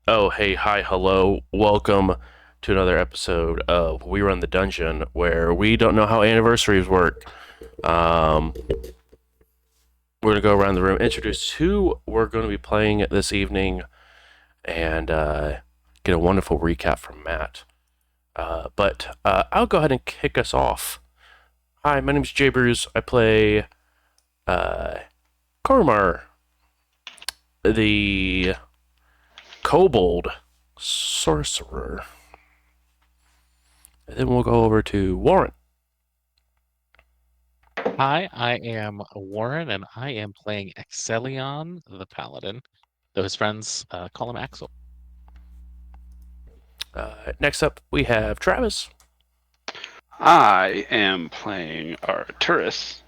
Oh, hey, hi, hello. Welcome to another episode of We Run the Dungeon, where we don't know how anniversaries work. Um, we're going to go around the room, introduce who we're going to be playing this evening, and get a wonderful recap from Matt. But I'll go ahead and kick us off. Hi, my name is Jay Bruce. I play uh, Kormar, the kobold sorcerer. And then we'll go over to Warren. Hi, I am Warren, and I am playing Exelion the Paladin, though his friends call him Axel. Next up, we have Travis. I am playing Arturus,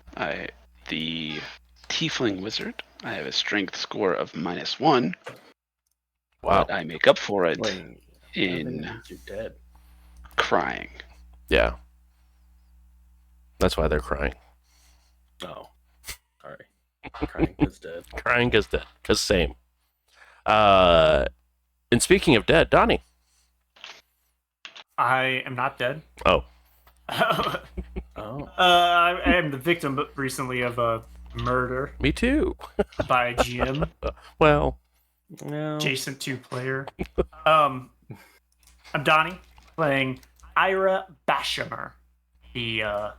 the Tiefling Wizard. I have a strength score of -1, Wow. but I make up for it Wait, I think in that means you're dead. crying. Yeah. That's why they're crying. Oh, sorry. Crying is dead. Crying because dead. Because same. Uh, and speaking of dead, Donnie. I am not dead. Oh. Oh, I am the victim recently of a murder Me too. by a GM, Well, no. adjacent to player. I'm Donnie, playing Ira Bashamer, the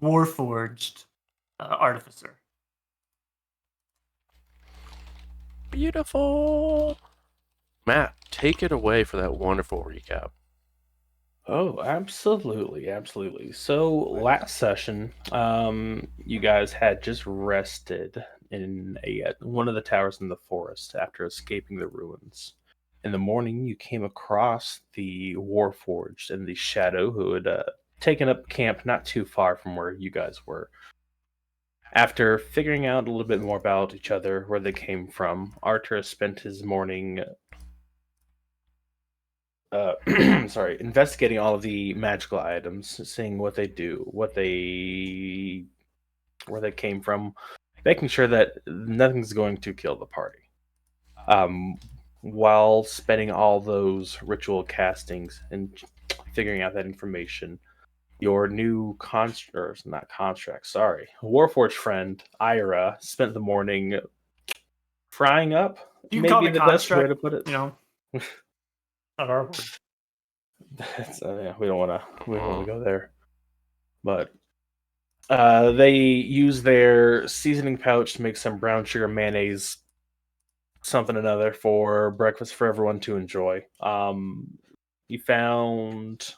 Warforged artificer. beautiful. Matt, take it away for that wonderful recap. Oh, absolutely. So last session, you guys had just rested in one of the towers in the forest after escaping the ruins. In the morning, you came across the Warforged and the Shadow, who had taken up camp not too far from where you guys were. After figuring out a little bit more about each other, where they came from, Arthur spent his morning investigating all of the magical items, seeing what they do, where they came from, making sure that nothing's going to kill the party. Um, while spending all those ritual castings and figuring out that information, your new Warforged friend Ira spent the morning frying up. You can call Maybe me the best way construct, to put it. not our word. Yeah, we don't want to go there. But they use their seasoning pouch to make some brown sugar mayonnaise, something or another for breakfast for everyone to enjoy. You found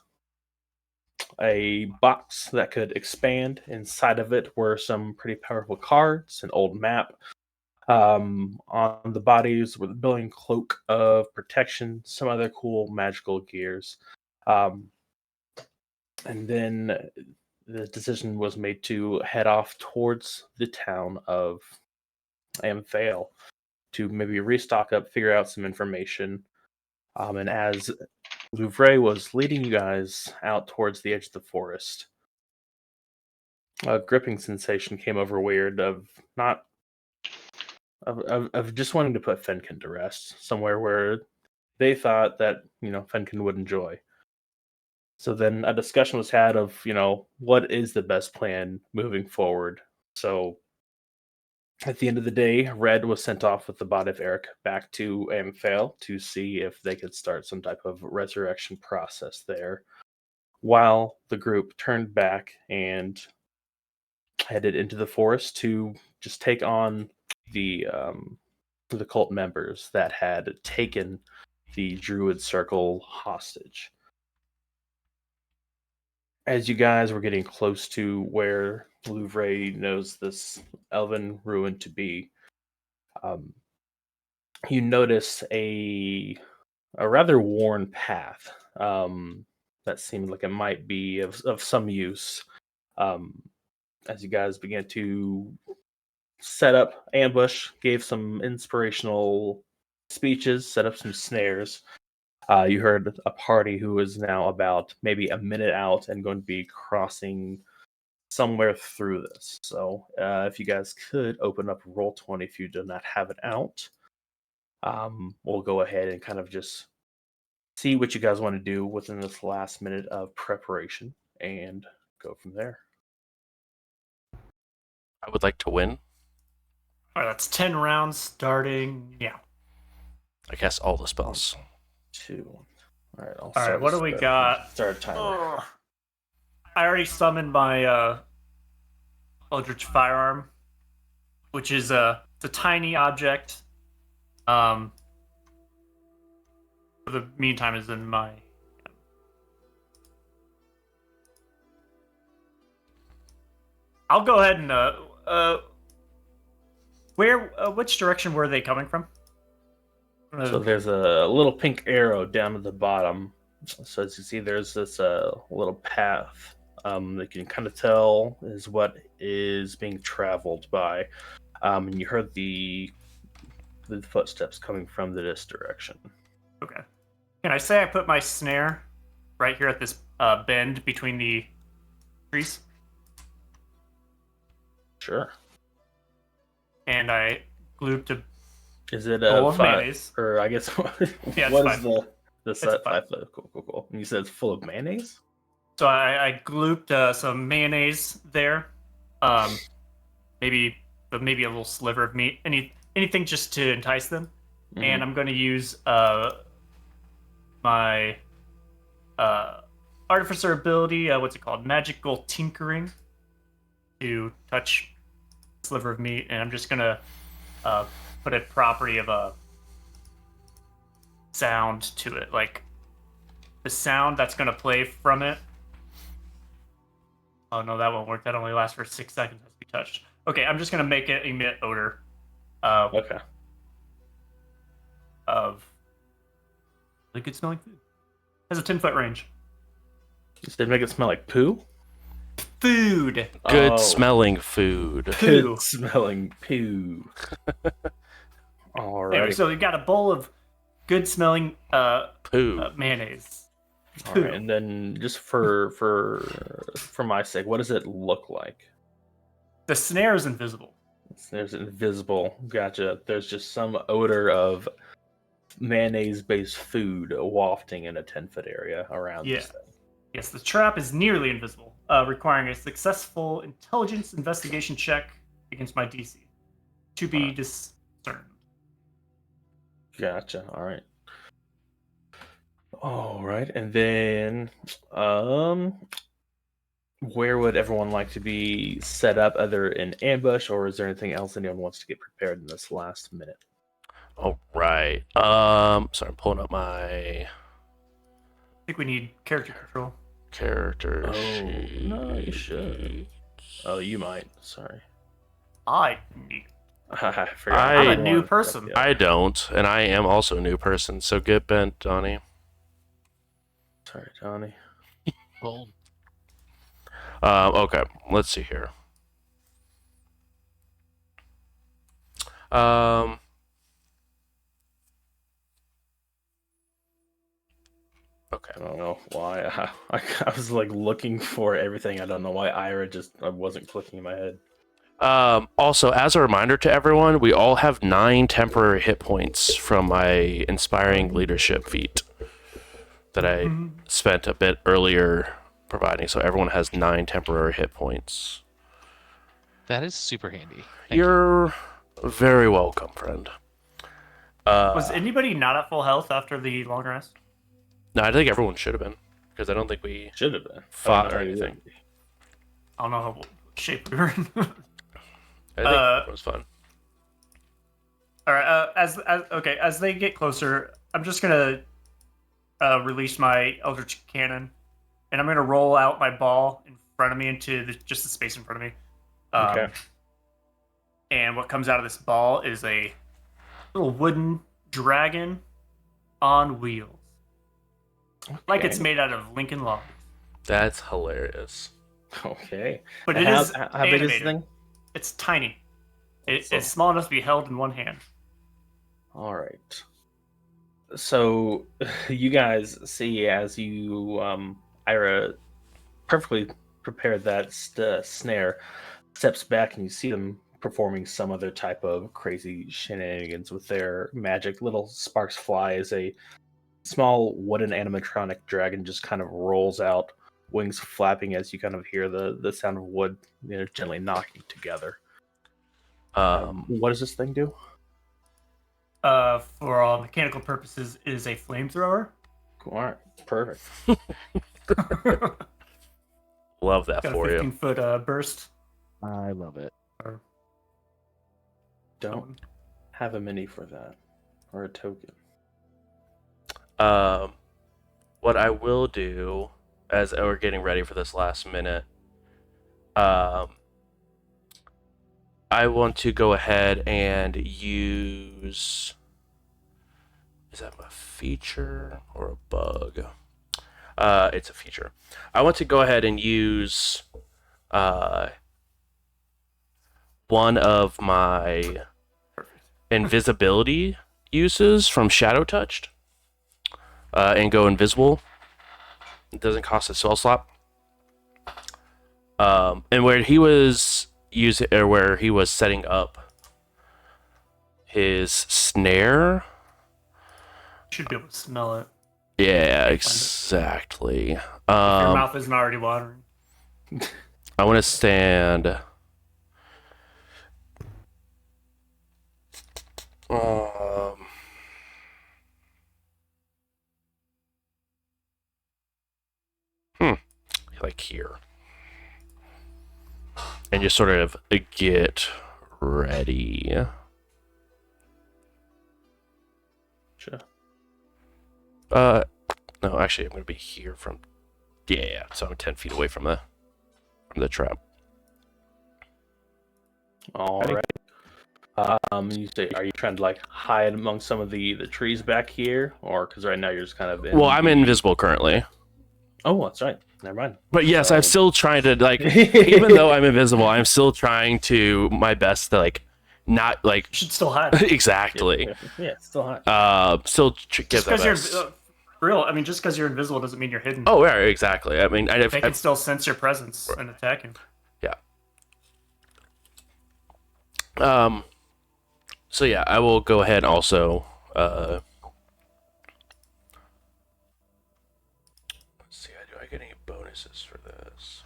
a box that could expand. Inside of it were some pretty powerful cards, an old map. On the bodies were the billowing cloak of protection, some other cool magical gears. Um, and then the decision was made to head off towards the town of Amphale to maybe restock up, figure out some information. And as Louvre was leading you guys out towards the edge of the forest, a gripping sensation came over Weird of not of just wanting to put Fenkin to rest somewhere where they thought that Fenkin would enjoy. So then a discussion was had of what is the best plan moving forward. So at the end of the day, Red was sent off with the body of Eric back to Amphale to see if they could start some type of resurrection process there, while the group turned back and headed into the forest to just take on the cult members that had taken the Druid Circle hostage. As you guys were getting close to where Louvre knows this elven ruin to be, um, you notice a rather worn path that seemed like it might be of some use. Um, as you guys began to set up ambush, gave some inspirational speeches, set up some snares. You heard a party who is now about maybe a minute out and going to be crossing somewhere through this. So if you guys could open up Roll20 if you do not have it out. we'll go ahead and kind of just see what you guys want to do within this last minute of preparation and go from there. I would like to win. All right, that's 10 rounds starting. Yeah. I cast all the spells. 2. All right. All right, what do we got? Start a timer. Ugh. I already summoned my Eldritch Firearm, which is it's a tiny object. For the meantime, is in my. I'll go ahead and which direction were they coming from? So there's a little pink arrow down at the bottom. So as you see, there's this little path that you can kind of tell is what is being traveled by. And you heard the footsteps coming from this direction. Okay. Can I say I put my snare right here at this bend between the trees? Sure. And I glued to. Is it Bowl a of 5? mayonnaise. Or I guess Yeah, it's what five. is the It's set? five. 5. Cool. And you said it's full of mayonnaise? So I glooped some mayonnaise there. Maybe a little sliver of meat. Anything just to entice them. Mhm. And I'm going to use my artificer ability. What's it called? Magical tinkering. To touch a sliver of meat, and I'm just going to put a property of a sound to it, like the sound that's going to play from it. Oh no, that won't work. That only lasts for 6 seconds. Has to be touched. Okay, I'm just going to make it emit odor. Okay. Of really good smelling food. Has a 10-foot range. You said make it smell like poo? Food. Good Oh, smelling food. Poo. Good smelling poo. All Anyway, right. so we got a bowl of good smelling Poo. mayonnaise. All right, and then just for my sake, what does it look like? The snare is invisible. There's invisible. Gotcha. There's just some odor of mayonnaise-based food wafting in a 10-foot area around Yeah. this thing. Yes, the trap is nearly invisible, requiring a successful intelligence investigation check against my DC to be discerned. Gotcha. All right, and then where would everyone like to be set up, either in ambush, or is there anything else anyone wants to get prepared in this last minute? All right. Sorry, I'm pulling up my I think we need character control. character Oh, sheet. no, you should. Oh, you might. Sorry. I need. I forgot. I'm a the new one. person. Yeah. I don't, and I am also a new person. So get bent, Donnie. Sorry, Johnny. Well, Okay, let's see here. Okay. I don't know why. I was like looking for everything. I don't know why Ira I wasn't clicking in my head. Also, as a reminder to everyone, we all have 9 temporary hit points from my inspiring leadership feat that I Mhm. spent a bit earlier providing. So everyone has 9 temporary hit points. that is super handy. Thank you. You're very welcome, friend. Was anybody not at full health after the long rest? No, I think everyone should have been, because I don't think we Should have been. fought I or don't know how you anything. would. I don't know what shape we were in. I think it was fun. All right. As they get closer, I'm just gonna release my Eldritch Cannon, and I'm gonna roll out my ball in front of me into just the space in front of me. Okay. And what comes out of this ball is a little wooden dragon on wheels, like it's Okay. made out of Lincoln logs. That's hilarious. Okay. But And it is how big is this animated. thing? It's tiny. It's So- small enough to be held in one hand. All right. So you guys see as you Ira perfectly prepared that snare, steps back and you see them performing some other type of crazy shenanigans with their magic. Little sparks fly as a small wooden animatronic dragon just kind of rolls out, wings flapping as you kind of hear the sound of wood, gently knocking together. What does this thing do? For all mechanical purposes, is a flamethrower. Cool. All right, perfect. Love that Got a for you. 15-foot burst. I love it. Don't have a mini for that or a token. What I will do as we're getting ready for this last minute, I want to go ahead and use. Is that a feature or a bug? It's a feature. I want to go ahead and use one of my invisibility uses from Shadow Touched and go invisible. It doesn't cost a spell slot. And where he was setting up his snare. Should be able to smell it. Yeah, exactly. If your mouth isn't already watering. I want to stand. Like here. And just sort of get ready. Sure. No, actually, I'm going to be here from. Yeah, so I'm 10 feet away from the trap. All right. You say, are you trying to like hide among some of the trees back here, or because right now you're just kind of in Well, I'm invisible currently. Oh, that's right. Never mind. But yes, So- I'm still trying to like, even though I'm invisible, I'm still trying to my best to like, not like You should still hide. exactly. Yeah, it's still hot. Still Just give that because you're best. real, I mean, just because you're invisible doesn't mean you're hidden. Oh, yeah, exactly. I mean, They can still sense your presence and attack you. So yeah, I will go ahead and also. Let's see, do I get any bonuses for this?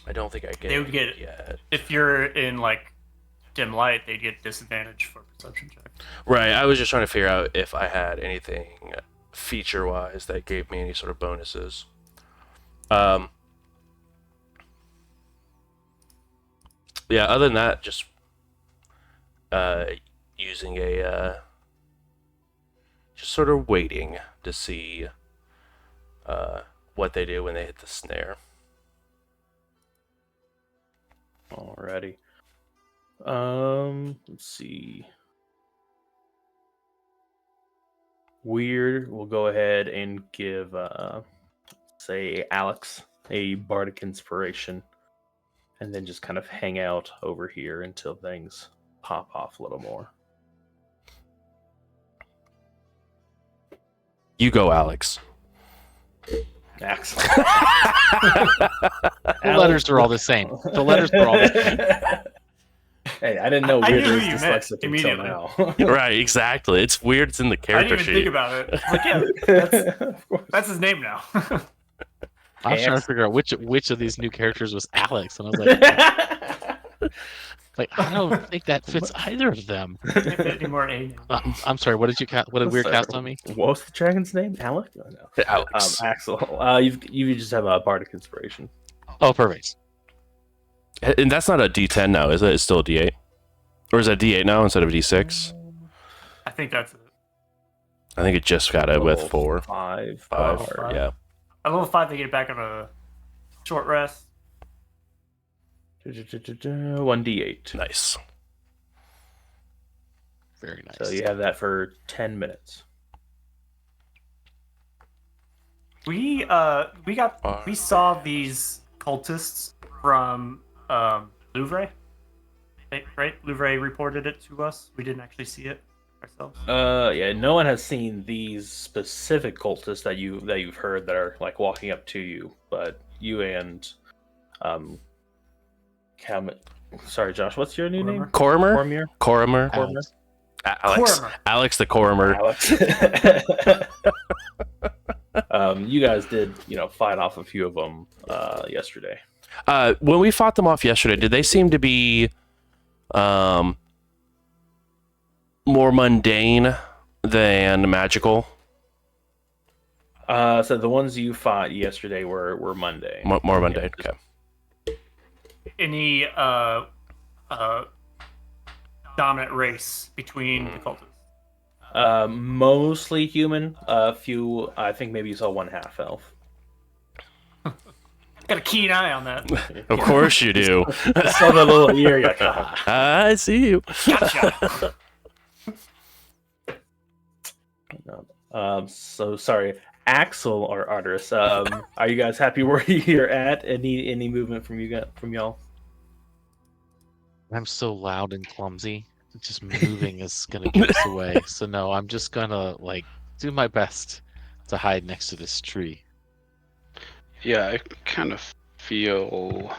I don't think I get. They would any get- yet. If you're in like dim light, they'd get disadvantage for perception check. Right. I was just trying to figure out if I had anything feature-wise that gave me any sort of bonuses. Yeah. Other than that, just using just sort of waiting to see what they do when they hit the snare. Alrighty. Let's see. Weird. We'll go ahead and give, say, Alex a bardic inspiration, and then just kind of hang out over here until things pop off a little more. You go, Alex. Excellent. The letters are all the same. The letters are all the same. Hey, I didn't know I knew Weird who was you meant dyslexic until immediately. now. Right. Exactly. It's weird. It's in the I character didn't even sheet. think about it. Like, yeah, Of course. that's his name now. I was trying to figure out which of these new characters was Alex, and I was like, I don't think that fits either of them. Can't fit any more A names. I'm sorry. What did you what did Weird cast on me? What was the dragon's name? Alec? Oh, no. Alex. Axel. You just have a bardic inspiration. Oh, perfect. And that's not a D10 now, is it? It's still a D8. Or is it a D8 now instead of a D6? I think that's it. I think it just got it with Level 4. 5. 5. five. Yeah. At level 5, they get back on a short rest. 1d8. Nice. Very nice. So you have that for 10 minutes. We saw these cultists from Louvre, right? Louvre reported it to us. We didn't actually see it ourselves. Yeah, no one has seen these specific cultists that you've heard that are like walking up to you, but you and sorry, Josh, what's your new name? Coromer? Cormier? Coromer? Alex. Alex. Coromer. Alex the Coromer. Alex. You guys did, fight off a few of them yesterday. When we fought them off yesterday, did they seem to be more mundane than magical? So the ones you fought yesterday were Monday. More mundane. Yeah, Okay. Any dominant race between the cultists? Mostly human. A few, I think maybe you saw one half elf. Got a keen eye on that. Of course you do. I saw the little ear. You're like, "Ah." I see you. Gotcha. So sorry, Axel or Arteris. Are you guys happy where you're at? Any movement from y'all? I'm so loud and clumsy. Just moving is gonna give us away. So no, I'm just gonna do my best to hide next to this tree. Yeah, I kind of feel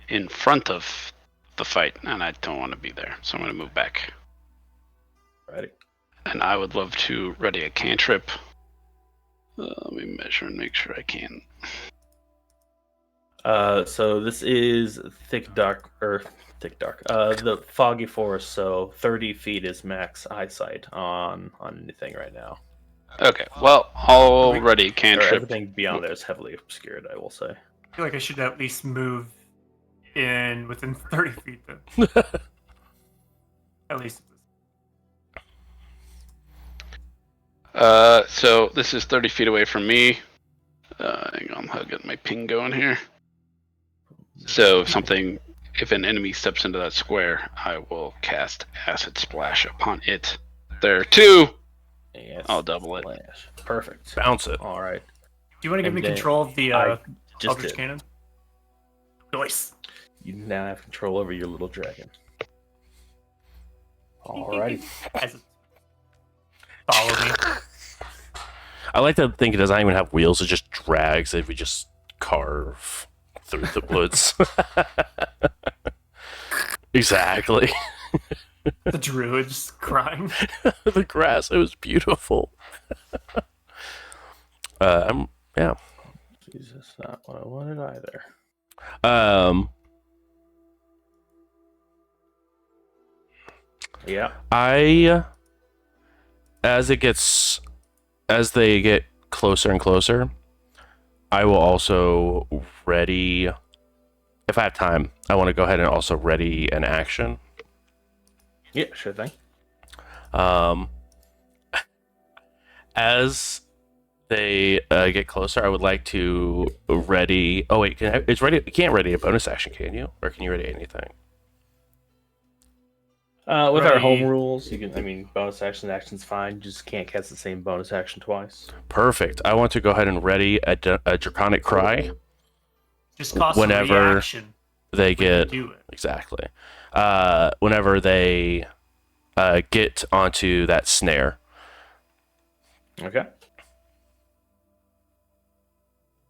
in front of the fight, and I don't want to be there, so I'm going to move back. Ready. And I would love to ready a cantrip. Let me measure and make sure I can. So this is thick dark. The foggy forest. So 30 feet is max eyesight on anything right now. Okay, well, I'll ready a Or cantrip. everything beyond there is heavily obscured, I will say. I feel like I should at least move in within 30 feet then. At least. So this is 30 feet away from me. Hang on, I'll get my ping going here. So if an enemy steps into that square, I will cast Acid Splash upon it. There are 2. Yes. I'll double it. Flash. Perfect. Bounce it. All right. Do you want to give And me then control of the I just Eldritch did. Cannon? Nice. You now have control over your little dragon. Alrighty. As it follow me. I like to think it doesn't even have wheels; it just drags. If we just carve through the woods. Exactly. The druid's crying. The grass. It was beautiful. Yeah. Jesus, not what I wanted either. Yeah. As they get closer and closer, I will also ready, if I have time, I want to go ahead and also ready an action. Yeah, sure thing. As they get closer, I would like to ready. Oh wait, it's ready. You can't ready a bonus action, can you? Or can you ready anything? With our home Ready. rules, you can. I mean, bonus action's fine. You just can't cast the same bonus action twice. Perfect. I want to go ahead and ready a Draconic Cry. Just cost Whenever a reaction. They get Do it. exactly. Whenever they get onto that snare. Okay.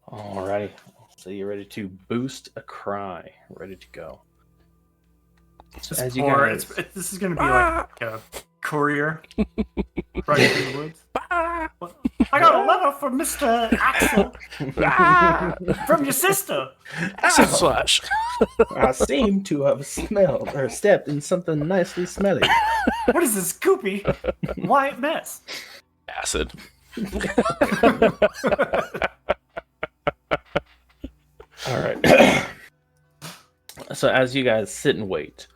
Alrighty. So you're ready to boost a cry. Ready to go. Just As you pour. guys- This is gonna be like a courier running through the woods. I got a letter from Mr. Axel from your sister. Slash. I seem to have smelled or stepped in something nicely smelly. What is this goopy white mess? Acid. All right. So as you guys sit and wait,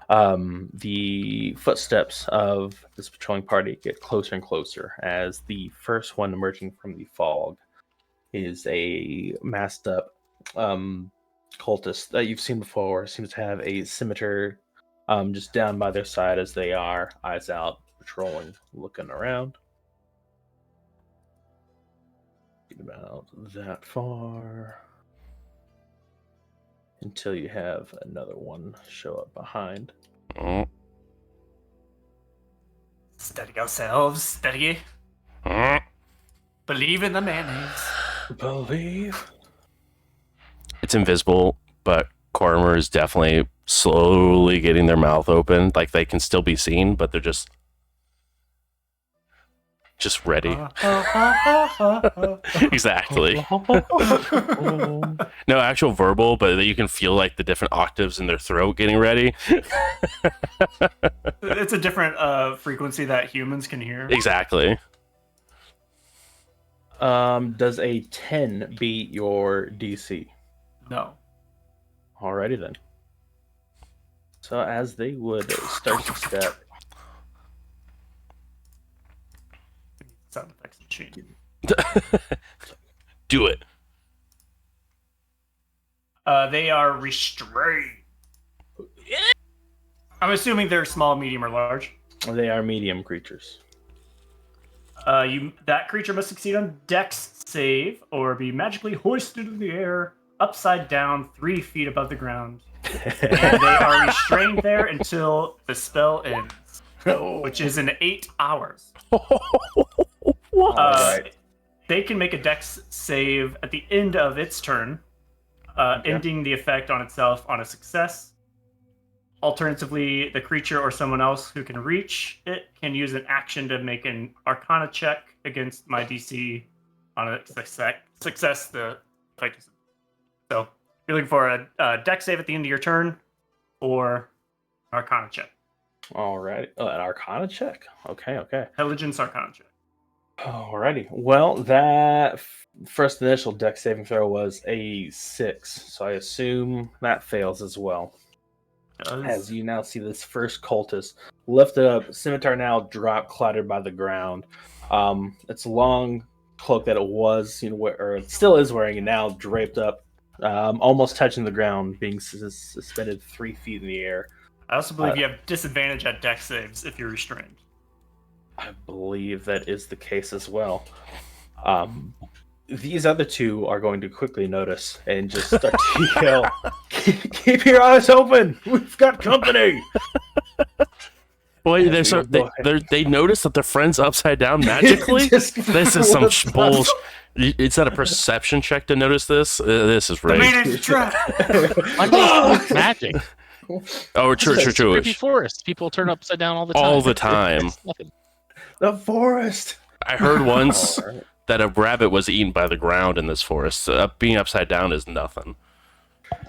the footsteps of this patrolling party get closer and closer as the first one emerging from the fog is a masked up cultist that you've seen before. Seems to have a scimitar just down by their side as they are, eyes out, patrolling, looking around. Get about that far until you have another one show up behind. Mm. Steady ourselves, steady. Mm. Believe in the mayonnaise. Believe. it's invisible, but Cormer is definitely slowly getting their mouth open. Like they can still be seen, but they're just ready. Exactly. No actual verbal, but you can feel like the different octaves in their throat getting ready. It's a different frequency that humans can hear. Exactly. Does a 10 beat your DC? No. Alrighty then. So as they would start to step, Sound effects machine. Do it. They are restrained. I'm assuming they're small, medium, or large. they are medium creatures. That creature must succeed on Dex save or be magically hoisted in the air, upside down, 3 feet above the ground. And they are restrained there until the spell ends, which is in 8 hours. Alright. They can make a Dex save at the end of its turn, ending the effect on itself on a success. Alternatively, the creature or someone else who can reach it can use an action to make an Arcana check against my DC on a success. The effect is. So you're looking for a Dex save at the end of your turn, or Arcana check. Alrighty. An Arcana check. Okay. Intelligence Arcana check. Alrighty. Well, that first initial dex saving throw was a 6, so I assume that fails as well. As you now see this first cultist lifted up, scimitar now drop, clattered by the ground. Its long cloak that it was, or it still is wearing, and now draped up, almost touching the ground, being suspended 3 feet in the air. I also believe you have disadvantage at Dex saves if you're restrained. I believe that is the case as well. These other two are going to quickly notice and just start to yell, "Keep your eyes open! We've got company!" Wait, Yeah, they notice that their friend's upside down magically? Just- This is some What's bullshit. It's not a perception check to notice this. This is The rigged. main is trap. It's magic. Oh, true. Creepy forest. People turn upside down all the time. All the time. It's nothing. The forest. I heard once Alright. that a rabbit was eaten by the ground in this forest. Being upside down is nothing.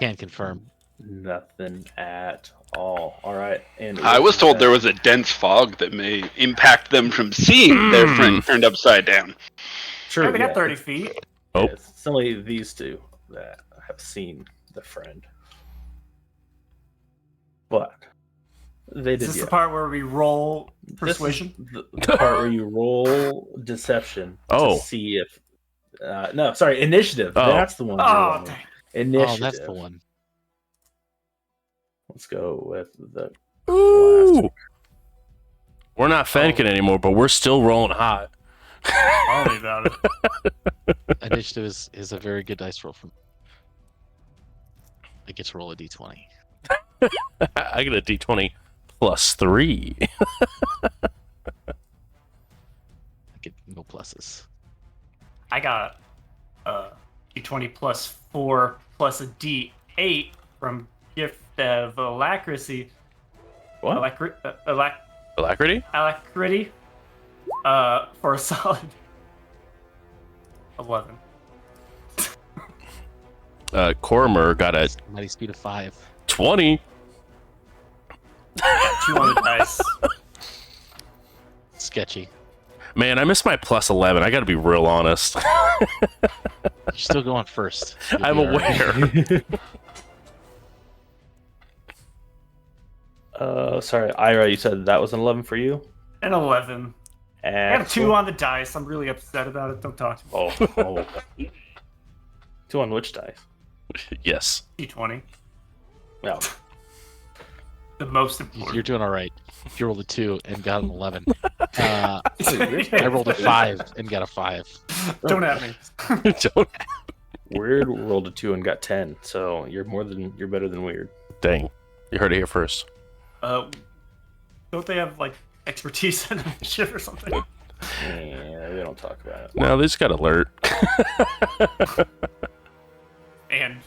Can't confirm. Nothing at all. All right. And I was told there was a dense fog that may impact them from seeing their friend turned upside down. True. They got 30 feet. Oh. It's only these two that have seen the friend, but they Is did. this the part where we roll persuasion? The part where you roll deception Oh. to see if. No, sorry, initiative. Oh. That's the one. you're Oh, rolling. dang. Initiative. Oh, that's the one. Let's go with the. Ooh. We're not Fennekin anymore, but we're still rolling hot. Tell me about it. Initiative is a very good dice roll for me. I get to roll a d20. I get a d20 plus 3. I get no pluses. I got a D20 plus 4 plus a D8 from Gift of Alacrity. What? Alacrity? Alacrity. For a solid 11. Cormer got a Mighty speed of 5. 20. 2 on the dice. Sketchy. Man, I missed my plus 11. I got to be real honest. You're still going first. You'll I'm be all right. aware. Sorry, Ira. You said that was an 11 for you. An 11. I got a 2 Excellent. on the dice. I'm really upset about it. Don't talk to me. Oh. 2 on which dice? Yes. D20. No. The most important. You're doing all right. You rolled a 2 and got an 11. I rolled a 5 and got a 5. Don't at me. Don't- Weird rolled a 2 and got 10. So you're better than weird. Dang. You heard it here first. Don't they have like expertise in initiative or something? Yeah, we don't talk about it. No, they just got alert. And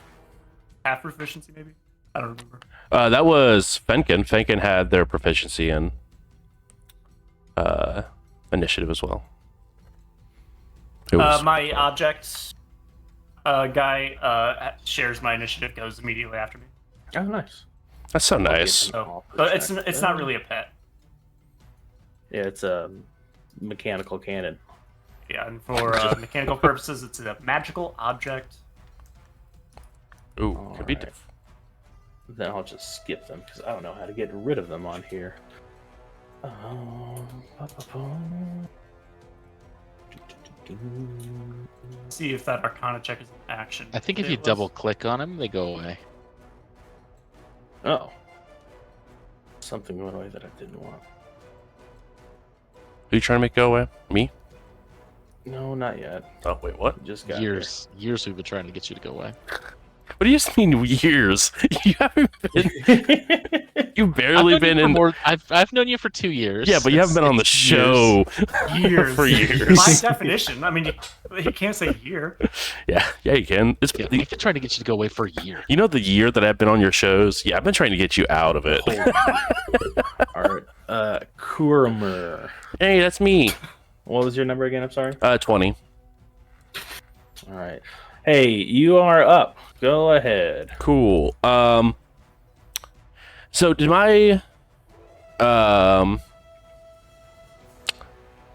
half proficiency, maybe. I don't remember. That was Fenkin. Fenkin had their proficiency in initiative as well. It was My objects guy shares my initiative, goes immediately after me. Oh, nice. that's so nice. So, but it's not really a pet. Yeah, it's a mechanical cannon. Yeah, and for mechanical purposes, it's a magical object. Ooh, could be. Alright. Then I'll just skip them because I don't know how to get rid of them on here. See if that Arcana check is an action. I think if It you was- double click on them, they go away. Oh. Something went away that I didn't want. Who you trying to make go away? Me? No, not yet. Oh wait, what? Just got Years we've been trying to get you to go away. What do you mean years? You haven't been. You've barely been in. I've known you for 2 years. Yeah, but you haven't been on the It's show Years. for years. By definition, I mean, you can't say year. Yeah, you can. It's Yeah, we've been trying to get you to go away for a year. you know the year that I've been on your shows. Yeah, I've been trying to get you out of it. All right. Kurmer. Hey, that's me. What was your number again? I'm sorry. 20. All right. Hey, you are up. Go ahead. Cool. So did my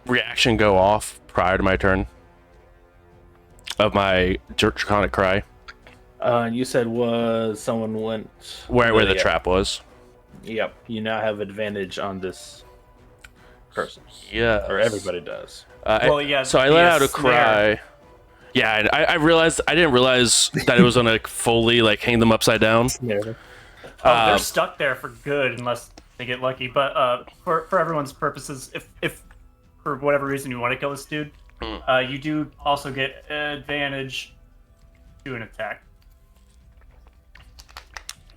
reaction go off prior to my turn of my draconic cry? You said was someone went Where the yeah. trap was? Yep. You now have advantage on this person, Yeah. or everybody does. Well, yeah, So I let out a snare. cry. Yeah, I realized I didn't realize that it was gonna fully like hang them upside down. Yeah. Oh, they're Um, stuck there for good unless they get lucky. But for everyone's purposes, if for whatever reason you want to kill this dude, you do also get advantage to an attack.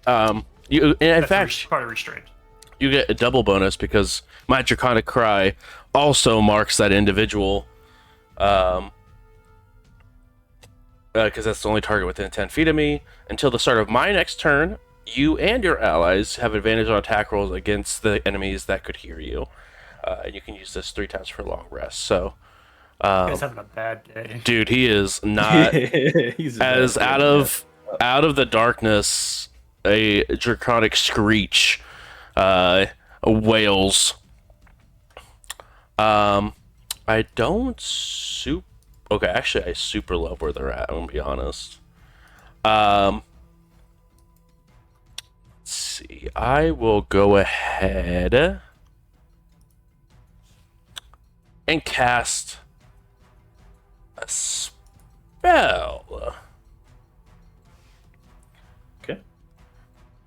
In That's fact, part of restraint. you get a double bonus because my draconic cry also marks that individual. Because that's the only target within 10 feet of me. Until the start of my next turn, you and your allies have advantage on attack rolls against the enemies that could hear you. And you can use this 3 times for a long rest. So, You guys having a bad day. dude, he is not He's as out of the darkness. A draconic screech wails. I don't Okay, actually, I super love where they're at. I'm gonna be honest. Let's see. I will go ahead and cast a spell. Okay.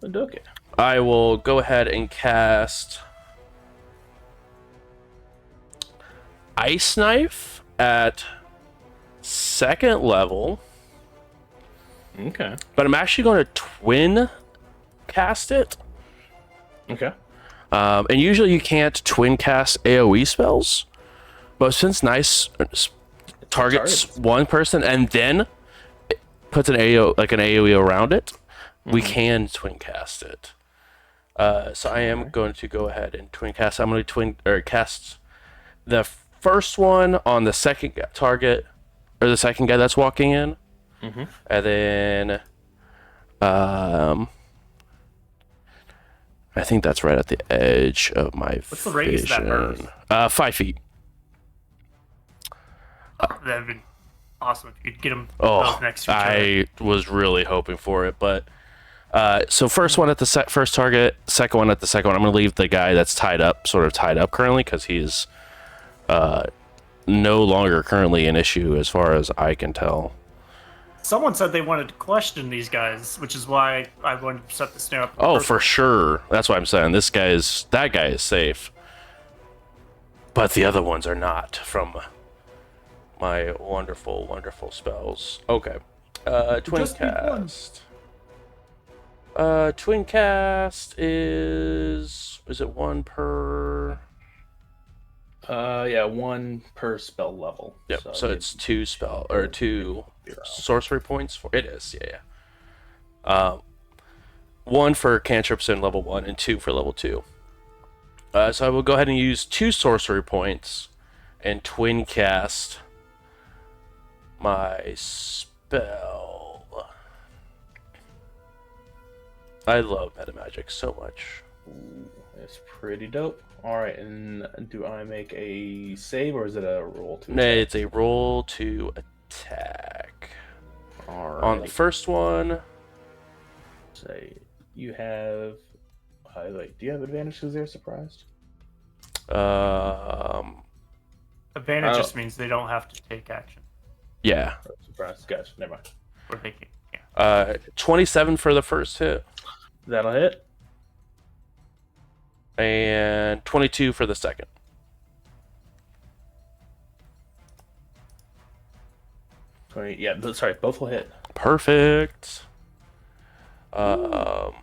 Okay. I will go ahead and cast Ice Knife at 2nd level, Okay. but I'm actually going to twin cast it. Okay. And usually you can't twin cast AoE spells, but since Nice targets one person and then it puts an AoE around it, we can twin cast it. So I am going to go ahead and twin cast. I'm going to cast the first one on the second target, or the second guy that's walking in, and then I think that's right at the edge of my What's the radius of that vision. burst? 5 feet. That'd be awesome if you could get them Oh, both next to each other. I was really hoping for it, but so first one at the first target, second one at the second one. I'm gonna leave the guy that's tied up currently, because he's no longer currently an issue as far as I can tell. Someone said they wanted to question these guys, which is why I wanted to set the snare up. Oh, for sure. That's what I'm saying. That guy is safe, but the other ones are not from my wonderful, wonderful spells. Okay. Twin Just need one. cast. Twin cast is it one per? Yeah, 1 per spell level. Yep. So it's 2 spell or 2 sorcery points for it is. Yeah. 1 for cantrips in level 1 and 2 for level 2. So I will go ahead and use 2 sorcery points and twin cast my spell. I love meta magic so much. Ooh, it's pretty dope. All right, and do I make a save or is it a roll to? Nay, it's a roll to attack. All right. On the first one, Say you have. Wait, do you have advantage because they're surprised? Advantage Oh. just means they don't have to take action. yeah. Surprised. Gotcha. Never mind. Or they can, yeah. 27 for the first hit, That'll hit. and 22 for the second. Yeah. Sorry, both will hit. Perfect. Um,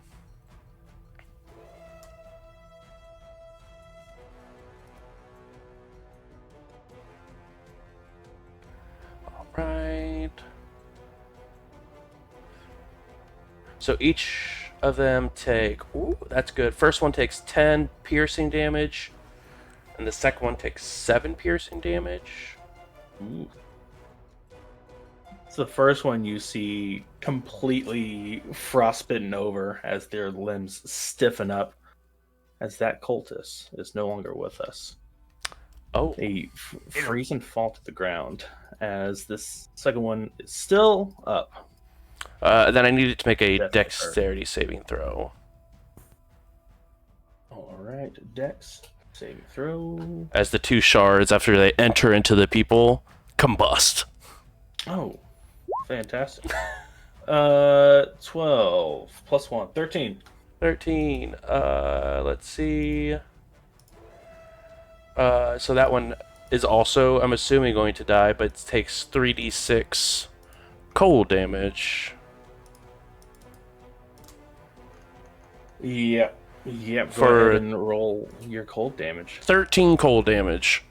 all right. So each of them take. Ooh, that's good. First one takes 10 piercing damage, and the second one takes 7 piercing damage. Ooh. So the first one you see completely frostbitten over as their limbs stiffen up, as that cultist is no longer with us. Oh, They freeze and fall to the ground, as this second one is still up. then I needed to make a Definitely dexterity saving throw. All right, Dex saving throw. As the 2 shards, after they enter into the people, combust. Oh, fantastic. 12 plus 1, 13. 13. Let's see. So that one is also, I'm assuming, going to die, but it takes 3d6 cold damage. Yep. Yep. Go For- ahead and roll your cold damage. 13 cold damage.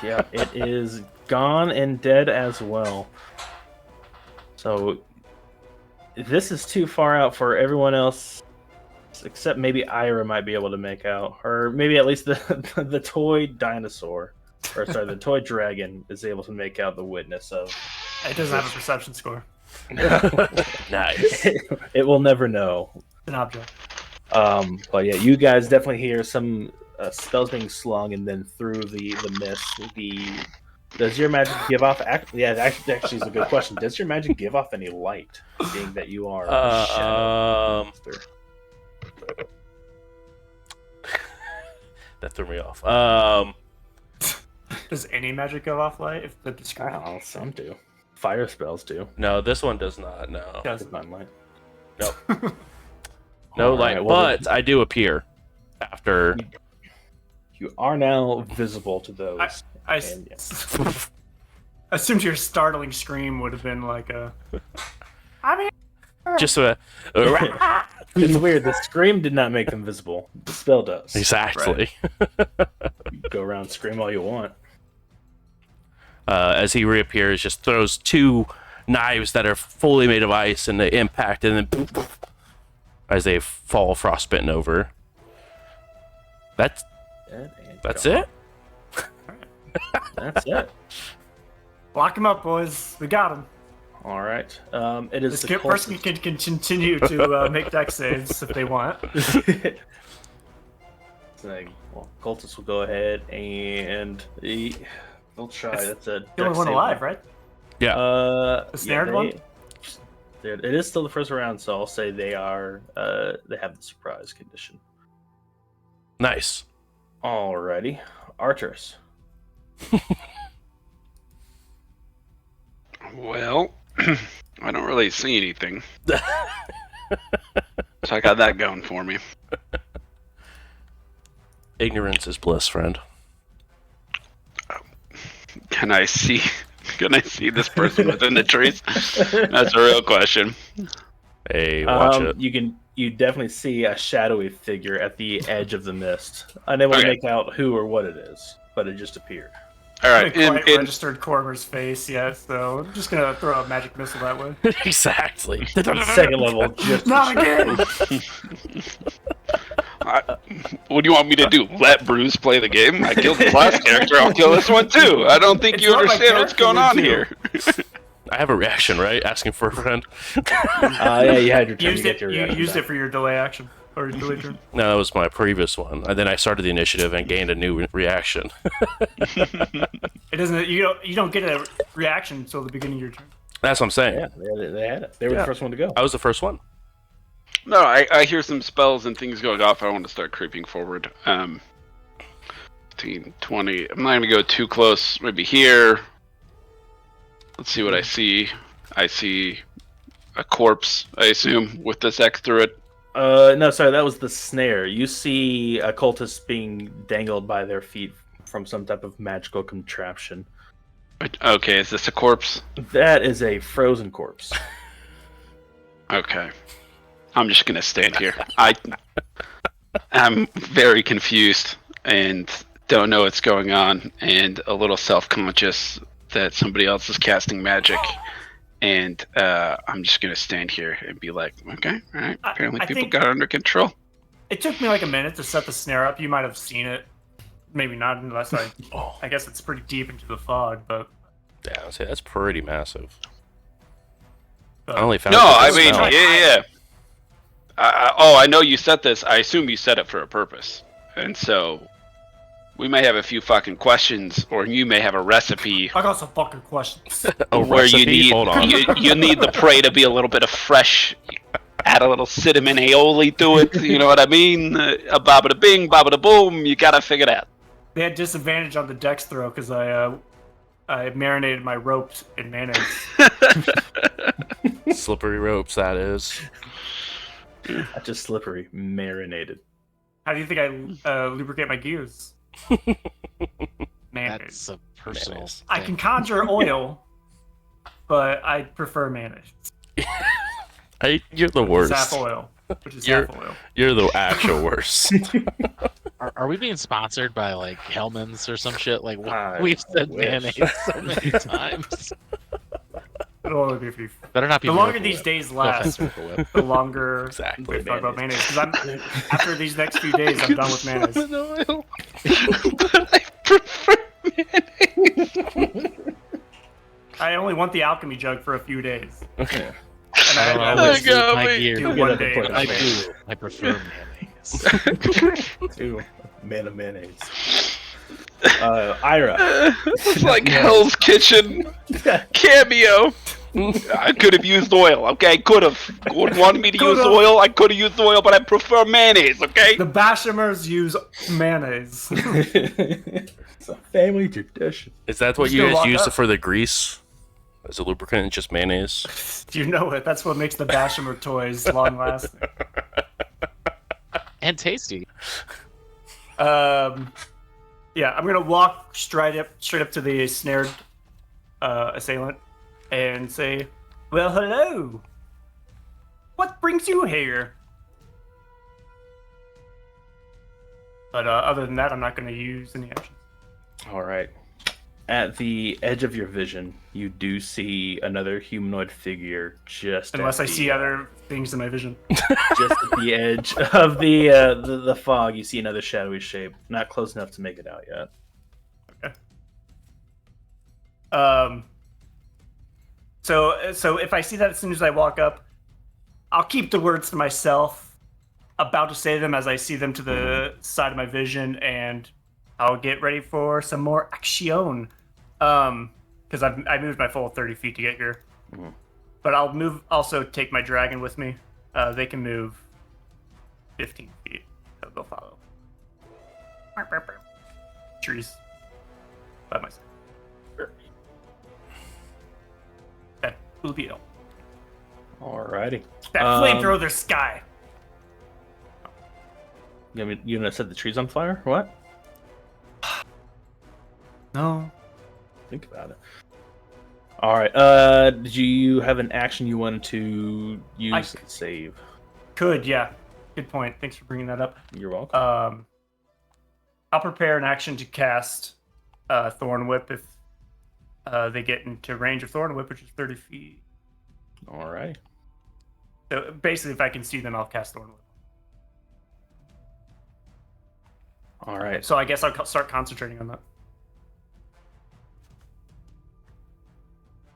Yeah, it is gone and dead as well. So this is too far out for everyone else, except maybe Ira might be able to make out, or maybe at least the toy dinosaur, or sorry, the toy dragon is able to make out the witness of. It doesn't have a perception score. Nice. It will never know. It's an object. But yeah, you guys definitely hear some spells being slung, and then through the mist, does your magic give off? Yeah, that actually is a good question. Does your magic give off any light, being that you are a shadow monster? That threw me off. Does any magic go off light if the description Oh, some do. Fire spells do. No, this one does not. No. doesn't? Not light. No. No All light, right, well, but I do appear after. you are now visible to those. I And, yeah. assumed your startling scream would have been like a. I mean, Just a. It's weird. The scream did not make them visible. The spell does. Exactly. You go around scream all you want. As he reappears, just throws 2 knives that are fully made of ice and the impact, and then as they fall frostbitten over. That's And that's gone. it. That's it. lock him up, boys. We got him. All right. It is This the person can continue to make dex saves if they want. cultist. Well, cultists will go ahead and they'll try. It's That's a The only dex one save. alive, right? Yeah. The snared one? It is still the first round, so I'll say they are. They have the surprise condition. Nice. Alrighty, Archers. Well, I don't really see anything. So I got that going for me. Ignorance is bliss, friend. Can I see this person within the trees? That's a real question. Hey, watch it. You definitely see a shadowy figure at the edge of the mist, unable to Okay. make out who or what it is, but it just appeared. All right. Quite registered Cormer's face yet, so I'm just gonna throw a magic missile that way. Exactly. Second level, just Not again. What do you want me to do? Let Bruce play the game? I killed the last character. I'll kill this one too. I don't think It's you not my understand what's character, going on too. here. I have a reaction, right? Asking for a friend. Yeah, you had your turn. Used to it. get your You reaction used back. it for your delay action or your delay turn. No, that was my previous one. And then I started the initiative and gained a new reaction. It doesn't. You don't get a reaction until the beginning of your turn. That's what I'm saying. Yeah, they had it. They were Yeah. the first one to go. I was the first one. No, I hear some spells and things going off. I want to start creeping forward. 15, 20. I'm not going to go too close. Maybe here. Let's see what I see. I see a corpse, I assume, with this X through it. No, sorry, that was the snare. You see a cultist being dangled by their feet from some type of magical contraption. Okay, is this a corpse? That is a frozen corpse. Okay. I'm just going to stand here. I'm very confused and don't know what's going on and a little self-conscious that somebody else is casting magic. And I'm just going to stand here and be like, okay, all right. Apparently I people think- got it under control. It took me like a minute to set the snare up. You might have seen it. Maybe not, unless I. Oh, I guess it's pretty deep into the fog, but. yeah, I'd say that's pretty massive. but I only found No, it I with the mean, smell. yeah. I know you set this. I assume you set it for a purpose. And so we may have a few fucking questions, or you may have a recipe I got some fucking questions. A where recipe? you need Hold on. you need the prey to be a little bit of fresh. Add a little cinnamon aioli to it. You know what I mean? A babada bing, babada boom. You gotta figure that. They had disadvantage on the dex throw because I marinated my ropes in mayonnaise. Slippery ropes, that is. Not just slippery, marinated. How do you think I lubricate my gears? Mayonnaise. That's a personal. Mayonnaise. I thing. can conjure oil, but I prefer mayonnaise. You're the worst. Sap oil, which is You're- sap oil. You're the actual worst. Are we being sponsored by like Hellman's or some shit? Like I we've said wish. mayonnaise so many times. It'll only be a few. Better not be. The longer Miracle these Whip. days No offense, last, Miracle Whip. the longer Exactly, we talk about mayonnaise. Because after these next few days, I'm done with mayonnaise. I prefer I only want the alchemy jug for a few days. Yeah. And I don't I always Oh, God, lose my wait. gear, do Get one up and day. put at it a I away. time. do. I prefer mayonnaise. Two man of mayonnaise. Ira. It's like Hell's Kitchen cameo. I could have used oil, okay? Could have. Gordon wanted me to use Could've. oil. I could have used oil, but I prefer mayonnaise, okay? The Bashimers use mayonnaise. It's a family tradition. Is that what Just you go guys walk use up. for the grease? As a lubricant, just mayonnaise? You know it. That's what makes the Bashimer toys long lasting. And tasty. Yeah, I'm gonna walk straight up to the snared assailant and say, "Well, hello. What brings you here?" But other than that, I'm not gonna use any actions. All right. At the edge of your vision, you do see another humanoid figure just Unless at I the, see other things in my vision. just at the edge of the fog. You see another shadowy shape, not close enough to make it out yet. So if I see that as soon as I walk up, I'll keep the words to myself, about to say them as I see them to the side of my vision, and I'll get ready for some more action. Because I moved my full 30 feet to get here. Mhm. But I'll also take my dragon with me. They can move 15 feet. So they'll follow. Trees. By myself. That will be it. Alrighty. That flamethrower their sky. You gonna set the trees on fire? What? No. Think about it. All right. Did you have an action you wanted to use to save? Could, yeah. Good point. Thanks for bringing that up. You're welcome. I'll prepare an action to cast Thorn Whip if they get into range of Thorn Whip, which is 30 feet. All right. So basically, if I can see them, I'll cast Thorn Whip. All right. So I guess I'll start concentrating on that.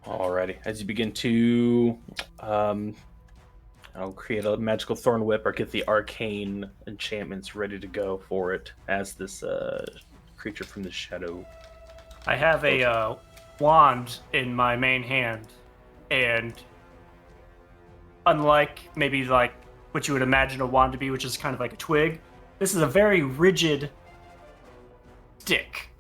Alrighty. As you begin to, I'll create a magical thorn whip or get the arcane enchantments ready to go for it as this creature from the shadow. I have a wand in my main hand, and unlike maybe like what you would imagine a wand to be, which is kind of like a twig, this is a very rigid stick.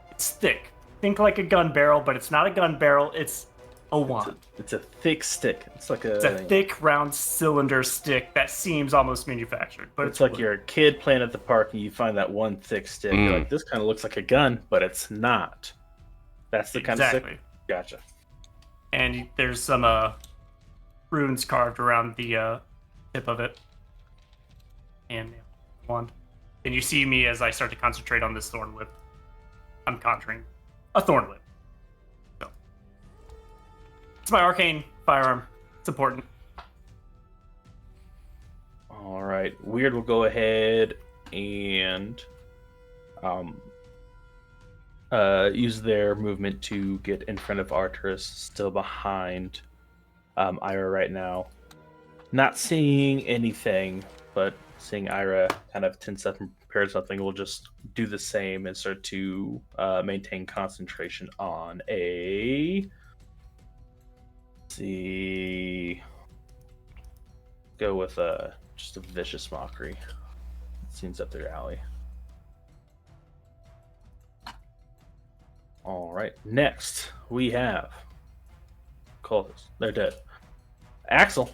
It's thick. Think like a gun barrel, but it's not a gun barrel. It's a wand. It's a thick stick. It's like It's a thick, round cylinder stick that seems almost manufactured, but It's like you're a kid playing at the park and you find that one thick stick. You're Mm. like, this kind of looks like a gun, but it's not. That's the kind of exactly. stick. Gotcha. And there's some runes carved around the tip of it. And wand. And you see me as I start to concentrate on this thorn whip. I'm conjuring a thorn whip. So it's my arcane firearm. It's important. All right. Weird will go ahead and use their movement to get in front of Arturus, still behind Ira right now. Not seeing anything, but seeing Ira kind of tense up and prepare something, we'll just do the same and start to maintain concentration on a. Let's see. Go with just a vicious mockery. Seems up their alley. All right. Next, we have cultists. They're dead. Axel.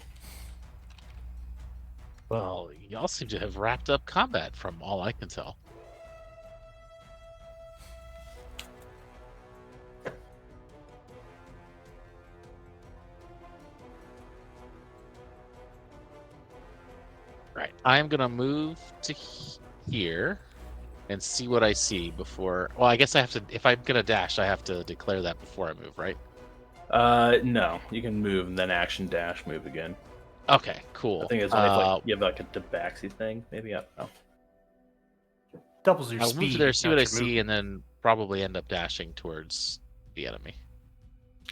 Well, y'all seem to have wrapped up combat from all I can tell. Right. I'm going to move to here and see what I see before. Well, I guess I have to, if I'm going to dash, I have to declare that before I move, right? No. You can move and then action dash move again. Okay, cool. I think it's only if, like, you have like a tabaxi thing. Maybe I don't know. Doubles your I'll speed. move there, see not what I your see, movement. and then probably end up dashing towards the enemy.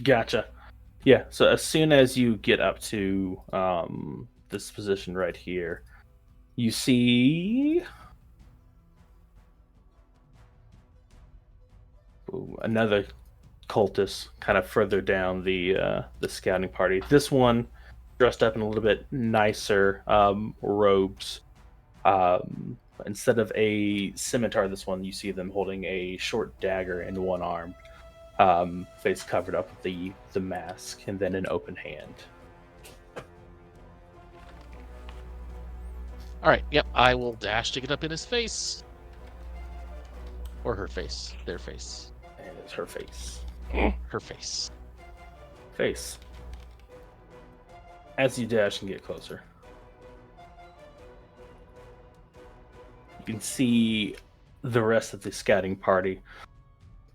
Gotcha. Yeah. So as soon as you get up to this position right here, you see another cultist kind of further down the scouting party. This one dressed up in a little bit nicer robes. Instead of a scimitar, this one you see them holding a short dagger in one arm, face covered up with the mask, and then an open hand. All right, yep, I will dash to get up in his face. Or her face. Their face. And it's her face. Her face. Face. As you dash and get closer, you can see the rest of the scouting party.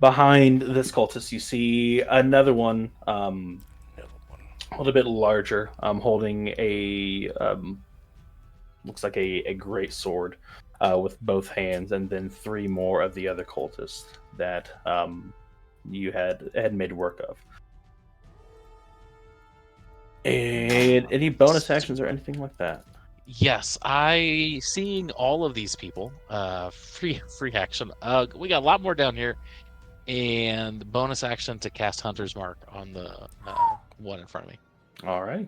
Behind this cultist, you see another one, a little bit larger, holding a looks like a great sword with both hands, and then three more of the other cultists that you had made work of. And any bonus actions or anything like that? Yes, seeing all of these people, free action. We got a lot more down here, and bonus action to cast Hunter's Mark on the one in front of me. All right.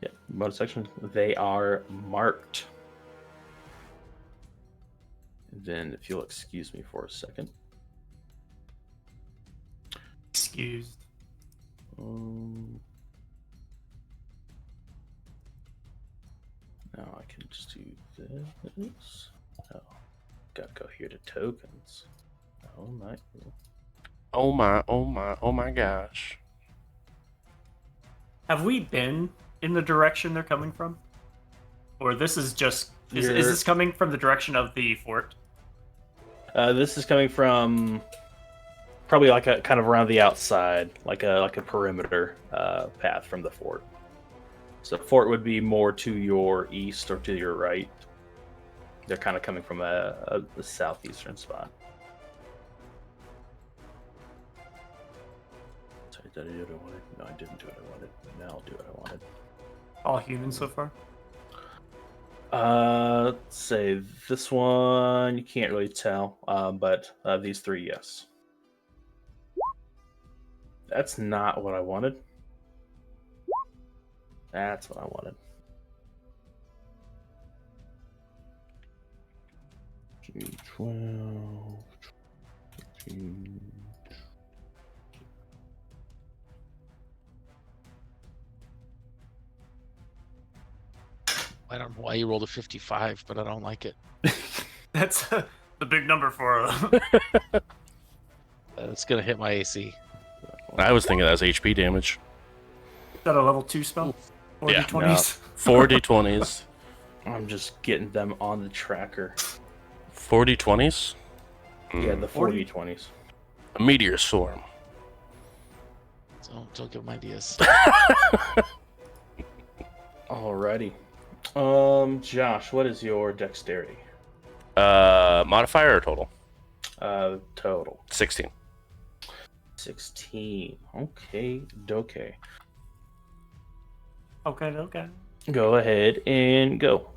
Yeah, bonus action. They are marked. Then, if you'll excuse me for a second. Excused. Now I can just do this. Oh, gotta go here to tokens. Oh my. Oh my, oh my, oh my gosh. Have we been in the direction they're coming from? Or this is just... Is You're- this coming from the direction of the fort? This is coming from probably like a kind of around the outside, like a perimeter path from the fort. So fort would be more to your east or to your right. They're kind of coming from a southeastern spot. Sorry, did I do what I wanted? No, I didn't do what I wanted. Now I'll do what I wanted. All humans so far. Let's say this one you can't really tell, but these three, yes. That's not what I wanted. That's what I wanted. G12. I don't know why you rolled a 55, but I don't like it. That's the big number for them. It's gonna hit my AC. I was thinking that was HP damage. Is that a level 2 spell? Or Yeah. D20s? 4 d20s. I'm just getting them on the tracker. 4 d20s? Yeah, the 40-20s. A meteor swarm. Don't give them ideas. Alrighty. Josh, what is your dexterity? Modifier or total? Total. 16. 16. Okay, doke. Okay. Go ahead and go.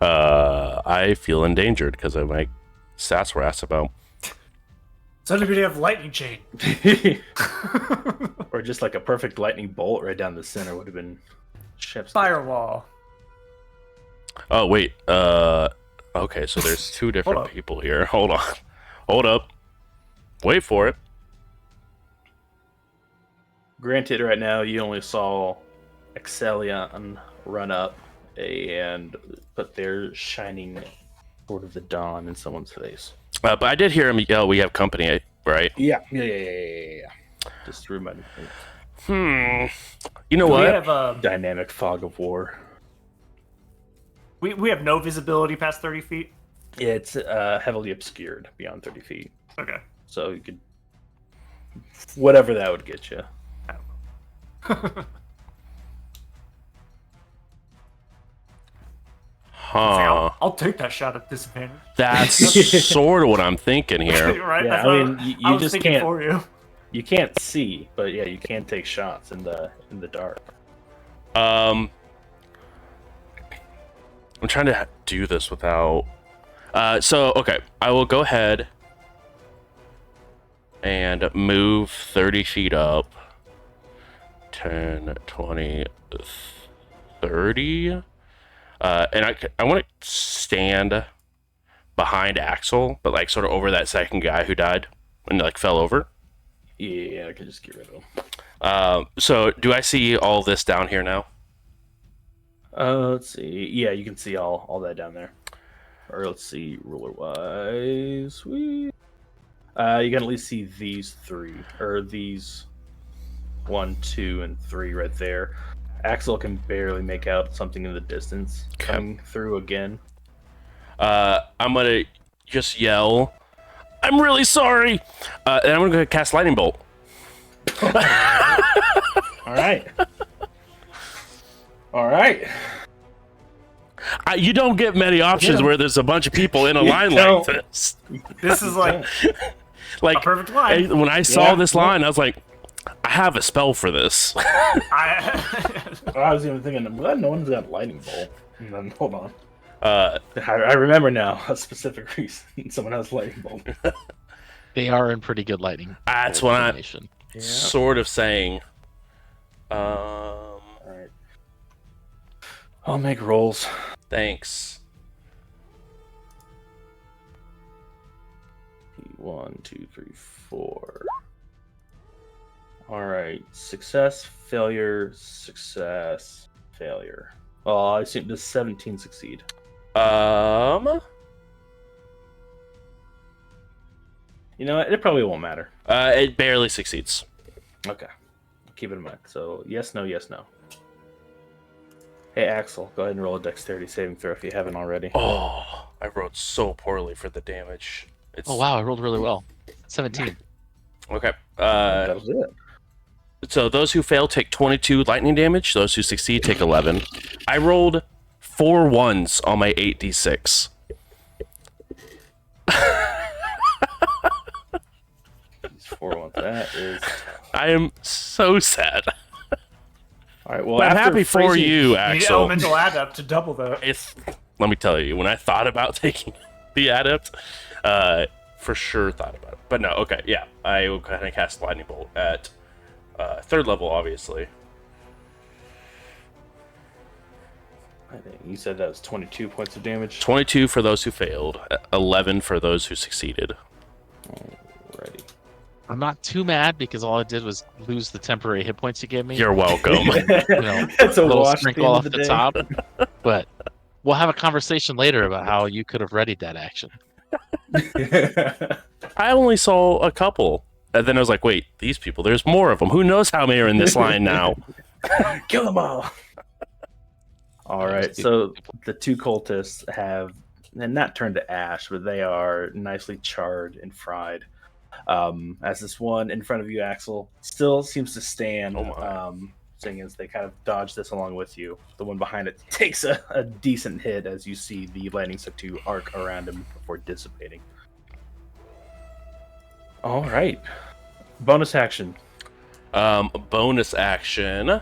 I feel endangered because of my stats were asked about. Does anybody have lightning chain? Or just like a perfect lightning bolt right down the center would have been chef's Firewall. Oh, wait. Okay, so there's two different up. people here. Hold on. Hold up. Wait for it. Granted, right now you only saw Exelion run up and put their shining sword of the dawn in someone's face. But I did hear him yell, "We have company," right? Yeah. Just reminded me. You know We what? have Dynamic fog of war. we have no visibility past 30 feet. It's heavily obscured beyond 30 feet. Okay. So you could... Whatever that would get you. Huh. I'll take that shot at disadvantage. That's sort of what I'm thinking here. Right? Yeah, That's I what mean, I you was just thinking can't... for you. You can't see, but yeah, you can take shots in the dark. I'm trying to do this without. Okay, I will go ahead and move 30 feet up. 10, 20, 30. And I want to stand behind Axel, but like sort of over that second guy who died and like fell over. Yeah, I can just get rid of them. So do I see all this down here now? Let's see. Yeah, you can see all that down there. Or let's see, ruler wise. You can at least see these three, or these 1, 2, and 3 right there. Axel can barely make out something in the distance coming through again. I'm gonna just yell, "I'm really sorry," and I'm gonna cast lightning bolt. All right. All right. You don't get many options where there's a bunch of people in a line like this. This is like Like a perfect line. when I saw this line, I was like, I have a spell for this. I was even thinking, I'm glad no one's got lightning bolt. And then, hold on. Uh, I remember now a specific reason someone has lightning bolt. They are in pretty good lightning. That's what I'm coordination. sort of saying. All right. I'll make rolls. Thanks. 1, 2, 3, 4. All right. Success, failure, success, failure. Oh, I assume does 17 succeed? You know what? It probably won't matter. It barely succeeds. Okay. Keep it in mind. So yes, no, yes, no. Hey, Axel, go ahead and roll a dexterity saving throw if you haven't already. Oh, I rolled so poorly for the damage. It's Oh wow, I rolled really well. 17. Okay. That'll do it. So those who fail take 22 lightning damage. Those who succeed take 11. I rolled 4 ones on my 8d6. These 4 ones. That is. I am so sad. All right. Well, But I'm after happy for phrasing- you, You need Axel. elemental adept to double the. Let me tell you, when I thought about taking the adept, for sure thought about it. But no, okay, yeah. I will kind of cast Lightning Bolt at 3rd level, obviously. I think you said that was 22 points of damage. 22 for those who failed, 11 for those who succeeded. Alrighty. I'm not too mad because all I did was lose the temporary hit points you gave me. You're welcome. It's a a little wash sprinkle at off the the end top. But we'll have a conversation later about how you could have readied that action. day. I only saw a couple. And then I was like, wait, these people, there's more of them. Who knows how many are in this line now? Kill them all. All right. So the 2 cultists have not turned to ash, but they are nicely charred and fried. As this one in front of you, Axel, still seems to stand. Oh my. Seeing as they kind of dodge this along with you. The one behind it takes a decent hit as you see the lightning start to arc around him before dissipating. All right. Bonus action. Bonus action.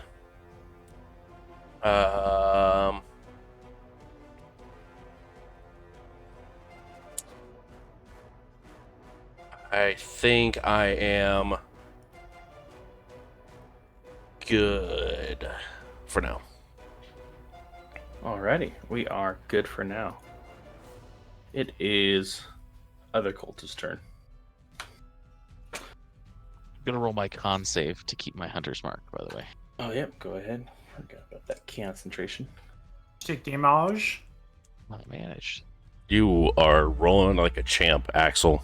I think I am good for now. Alrighty, we are good for now. It is other cultist's turn. I'm gonna roll my con save to keep my hunter's mark, by the way. Oh, yep, go ahead. Forgot about that concentration. Take damage. Not managed. You are rolling like a champ, Axel.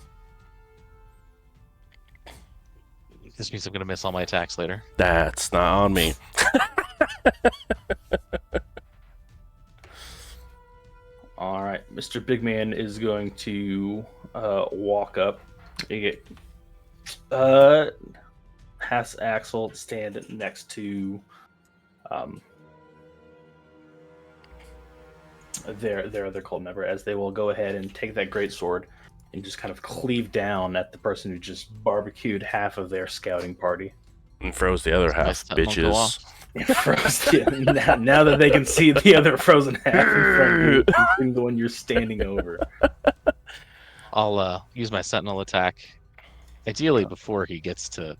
This means I'm gonna miss all my attacks later. That's not on me. All right, Mr. Big Man is going to walk up. You get has Axel stand next to their other cult member, as they will go ahead and take that great sword and just kind of cleave down at the person who just barbecued half of their scouting party. And froze the other half, Nice, that won't go off. bitches. now that they can see the other frozen half in front of you, including the one you're standing over. I'll use my sentinel attack. Ideally before he gets to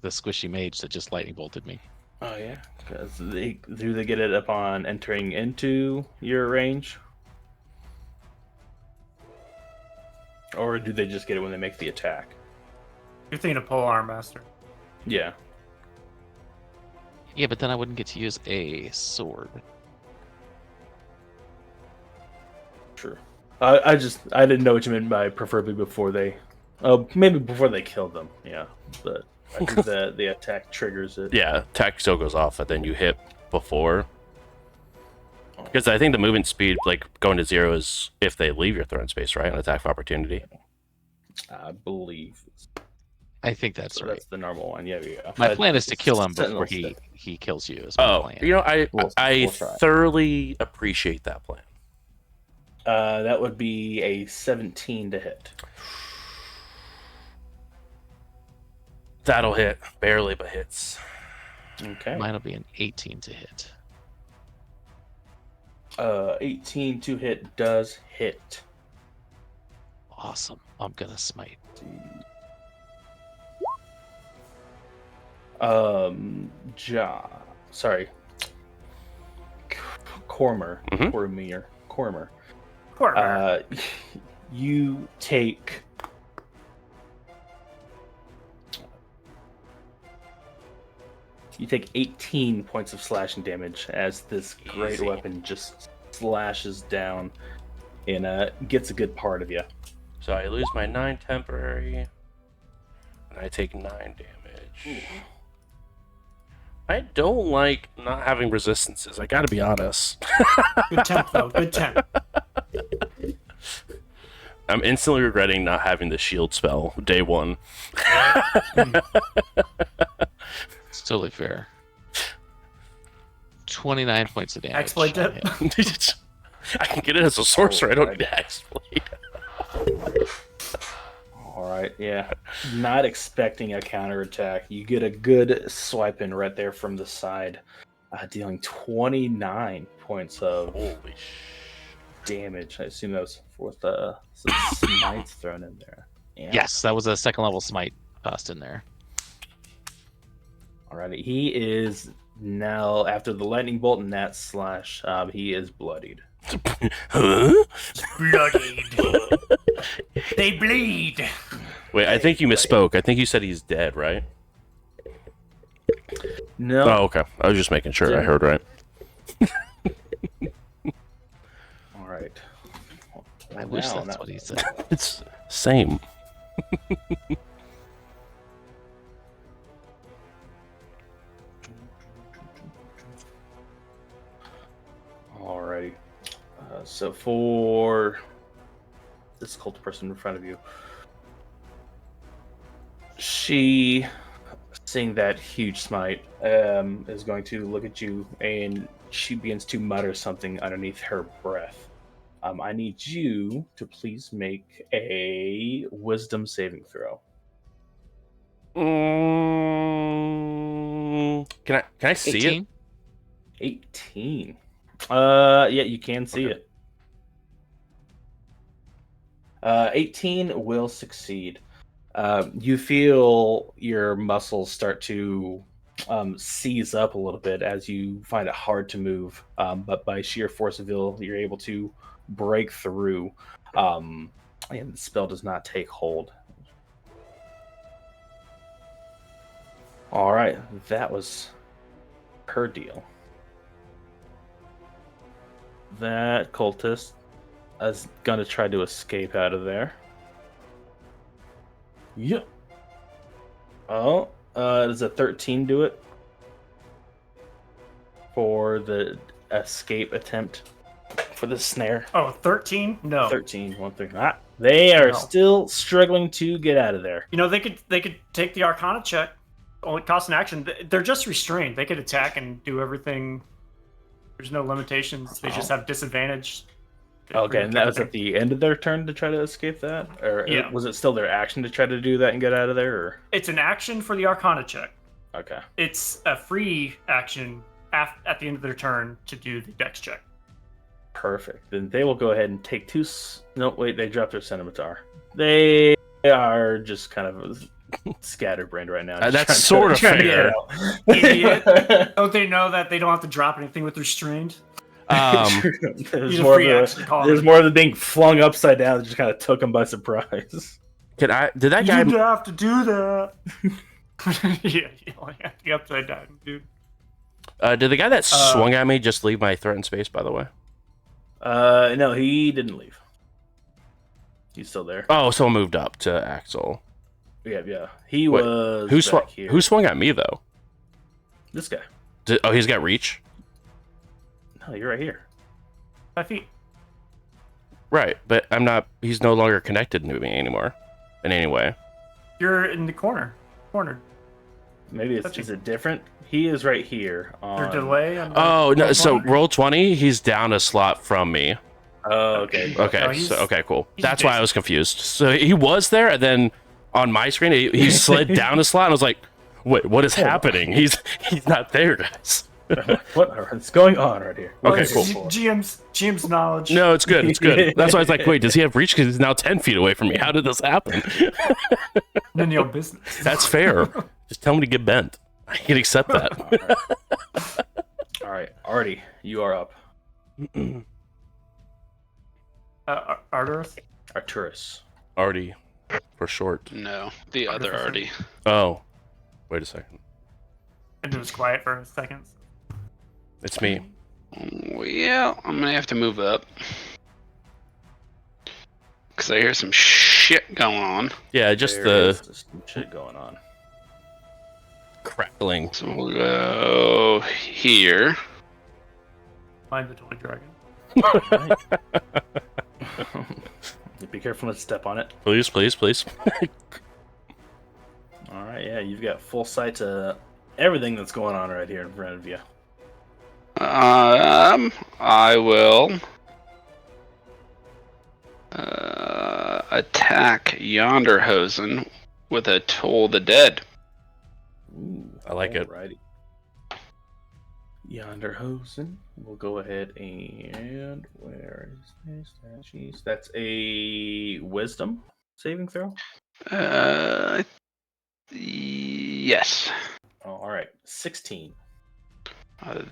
the squishy mage that just lightning bolted me. Oh yeah, because do they get it upon entering into your range, or do they just get it when they make the attack? You're thinking of polearm master. Yeah. Yeah, but then I wouldn't get to use a sword. Sure. I didn't know what you meant by preferably before they, maybe before they killed them. Yeah, but I think the attack triggers it. Yeah, attack still goes off, and then you hit before. Because I think the movement speed, like going to 0, is if they leave your thrown space, right? An attack of opportunity. I believe. I think that's So right. that's the normal one. Yeah, yeah. My plan is to kill him before Sentinel's he kills you. Is my Oh, plan. you know, I We'll try. thoroughly appreciate that plan. That would be a 17 to hit. That'll hit, barely, but hits. Okay. Mine will be an 18 to hit. 18 to hit does hit. Awesome. I'm gonna smite. Sorry. Cormer. Mhm. Cormer. Poor You take You take 18 points of slashing damage as this great Easy. weapon just slashes down and gets a good part of you. So I lose my 9 temporary, and I take 9 damage. I don't like not having resistances. I gotta be honest. Good temp, though. Good temp. I'm instantly regretting not having the shield spell day one. It's totally fair. 29 points of damage. Exploit on dip. him. I can get it as a sorcerer. I don't need Hexblade. All right, yeah. Not expecting a counterattack. You get a good swipe in right there from the side, dealing 29 points of Holy damage. I assume that was with some smites thrown in there. Yeah. Yes, that was a second level smite tossed in there. Alrighty, he is now after the lightning bolt and that slash. He is bloodied. Huh? Bloodied. They bleed. Wait, I think you misspoke. I think you said he's dead, right? No, Oh, okay. I was just making sure I heard right. all right. I wish Now, that's now- what he said. It's same. Alrighty. So for this cult person in front of you, she, seeing that huge smite, is going to look at you and she begins to mutter something underneath her breath. I need you to please make a wisdom saving throw. Can I see 18? it? 18. Yeah, you can see Okay. it. 18 will succeed. You feel your muscles start to seize up a little bit as you find it hard to move. But by sheer force of will, you're able to break through. And the spell does not take hold. All right, that was her deal. That cultist is gonna try to escape out of there. Yep. Oh, does a 13 do it? For the escape attempt for the snare. Oh, 13? No. 13, 1 3. Ah, they are No. still struggling to get out of there. You know, they could take the Arcana check. Only cost an action. They're just restrained. They could attack and do everything. There's no limitations. They just have disadvantage. Okay, and that was at the end of their turn to try to escape that? Or Yeah. was it still their action to try to do that and get out of there? Or? It's an action for the Arcana check. Okay. It's a free action at the end of their turn to do the Dex check. Perfect. Then they will go ahead and take two. No, wait, they dropped their scimitar. They are just kind of scatterbrained right now. just That's trying sort of trying to get fair. out. Idiot. Don't they know that they don't have to drop anything with restrained? There's Use a more, free of action call. there's more of them being flung upside down that just kind of took them by surprise. Did that You guy? didn't have to do that. Yeah, you only have to be upside down, dude. Did the guy that swung at me just leave my threatened space? By the way. No, he didn't leave. He's still there. Oh, someone moved up to Axel. Yeah. He Wait, was Who swung? back here. Who swung at me though? This guy? Oh, he's got reach. No, you're right here. 5 feet. Right, but I'm not. He's no longer connected to me anymore, in any way. You're in the corner. Cornered. Maybe it's is it different? He is right here. Their On... delay. On the Oh no! So monitor. roll 20. He's down a slot from me. Oh, okay. Okay, No, he's- so okay, cool. he's That's why I was confused. So he was there, and then on my screen he slid down a slot. And I was like, "Wait, what is happening? He's not there, guys." What is going on right here? Okay, it's cool. GM's knowledge. No, it's good. It's good. That's why I was like, "Wait, does he have reach? Because he's now 10 feet away from me. How did this happen?" None of your business. That's fair. Just tell me to get bent. I can accept that. All right, Artie, you are up. Arteris. Arturus. Artie, for short. No, the other Artie. Oh, wait a second. And it was quiet for a second. It's me. Yeah, I'm gonna have to move up. Because I hear some shit going on. Yeah, just There the is some shit going on. crackling. So we'll go here. Find the toy dragon. Be careful not to step on it. Please, please, please. All right, yeah, you've got full sight to everything that's going on right here in front of you. I will attack Yonderhosen with a Toll the Dead. Ooh, I like it. alrighty. Yonderhosen. We'll go ahead and where is this? Jeez, that's a wisdom saving throw. Yes. Oh, all right, 16.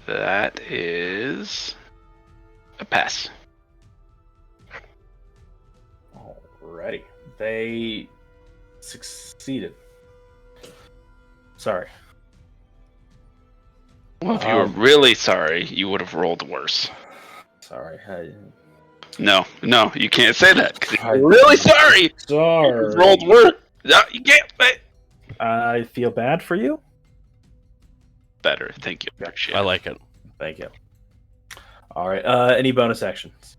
That is a pass. Alrighty, they succeeded. Sorry. Well, if you were really sorry, you would have rolled worse. Sorry. No, you can't say that. 'Cause if I- you're really sorry. You Sorry. rolled worse. No, you can't. I feel bad for you. Better. Thank you. Appreciate I it. like it. Thank you. All right. Any bonus actions?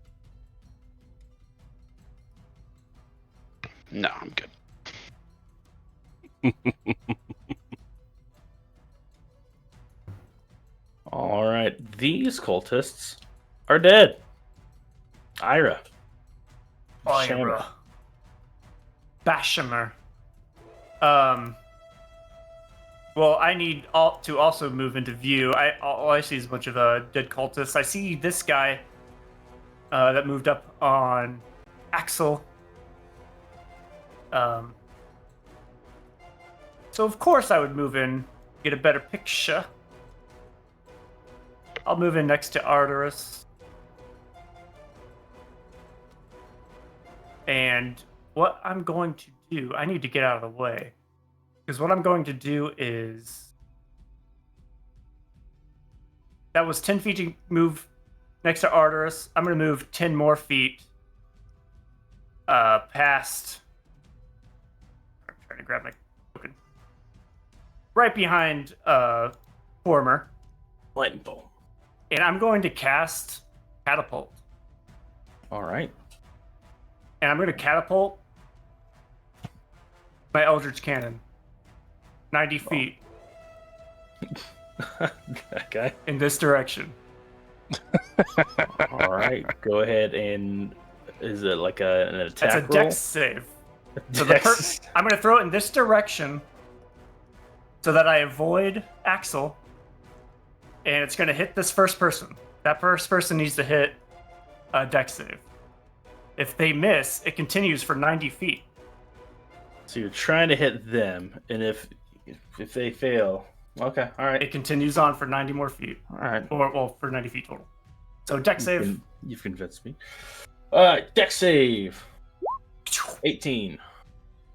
No, I'm good. All right. These cultists are dead. Ira. Ira. Bashamer. Well, I need to also move into view. All I see is a bunch of dead cultists. I see this guy that moved up on Axel. So of course I would move in, get a better picture. I'll move in next to Arteris. And what I'm going to do, I need to get out of the way. Because what I'm going to do is... That was 10 feet to move next to Arteris. I'm going to move 10 more feet past... I'm trying to grab my token. Right behind Former. Lightning bolt. And I'm going to cast Catapult. All right. And I'm going to catapult my Eldritch Cannon 90 feet Okay. in this direction. All right. Go ahead and is it like an attack That's a roll? dex save. So Dex. I'm going to throw it in this direction so that I avoid Axel. And it's going to hit this first person. That first person needs to hit a dex save. If they miss, it continues for 90 feet. So you're trying to hit them, and if they fail, okay, all right, It continues on for 90 more feet. all right. Or, well, for 90 feet total. So dex save. You've convinced me. All right, dex save. 18.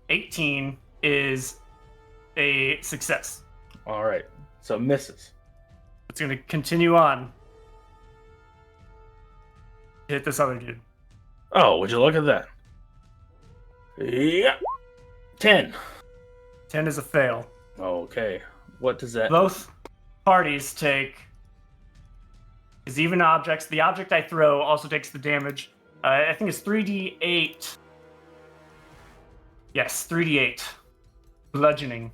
18 is a success. All right, so misses. It's going to continue on. Hit this other dude. Oh, would you look at that? Yeah. 10. 10 is a fail. Okay. What does that? Both parties take... Is even objects. The object I throw also takes the damage. I think it's 3d8. Yes, 3d8. Bludgeoning.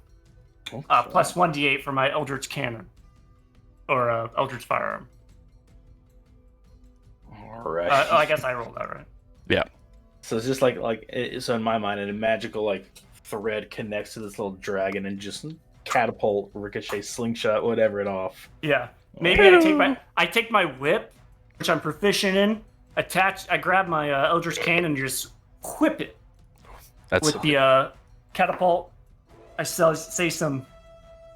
Okay. Plus 1d8 for my Eldritch Cannon. Or Eldritch Firearm. All right. I guess I rolled that right. Yeah. So it's just so in my mind, a magical thread connects to this little dragon and just catapult, ricochet, slingshot, whatever it off. Yeah. Maybe I take my whip, which I'm proficient in, I grab my Eldritch Cannon and just whip it That's with the catapult. I say some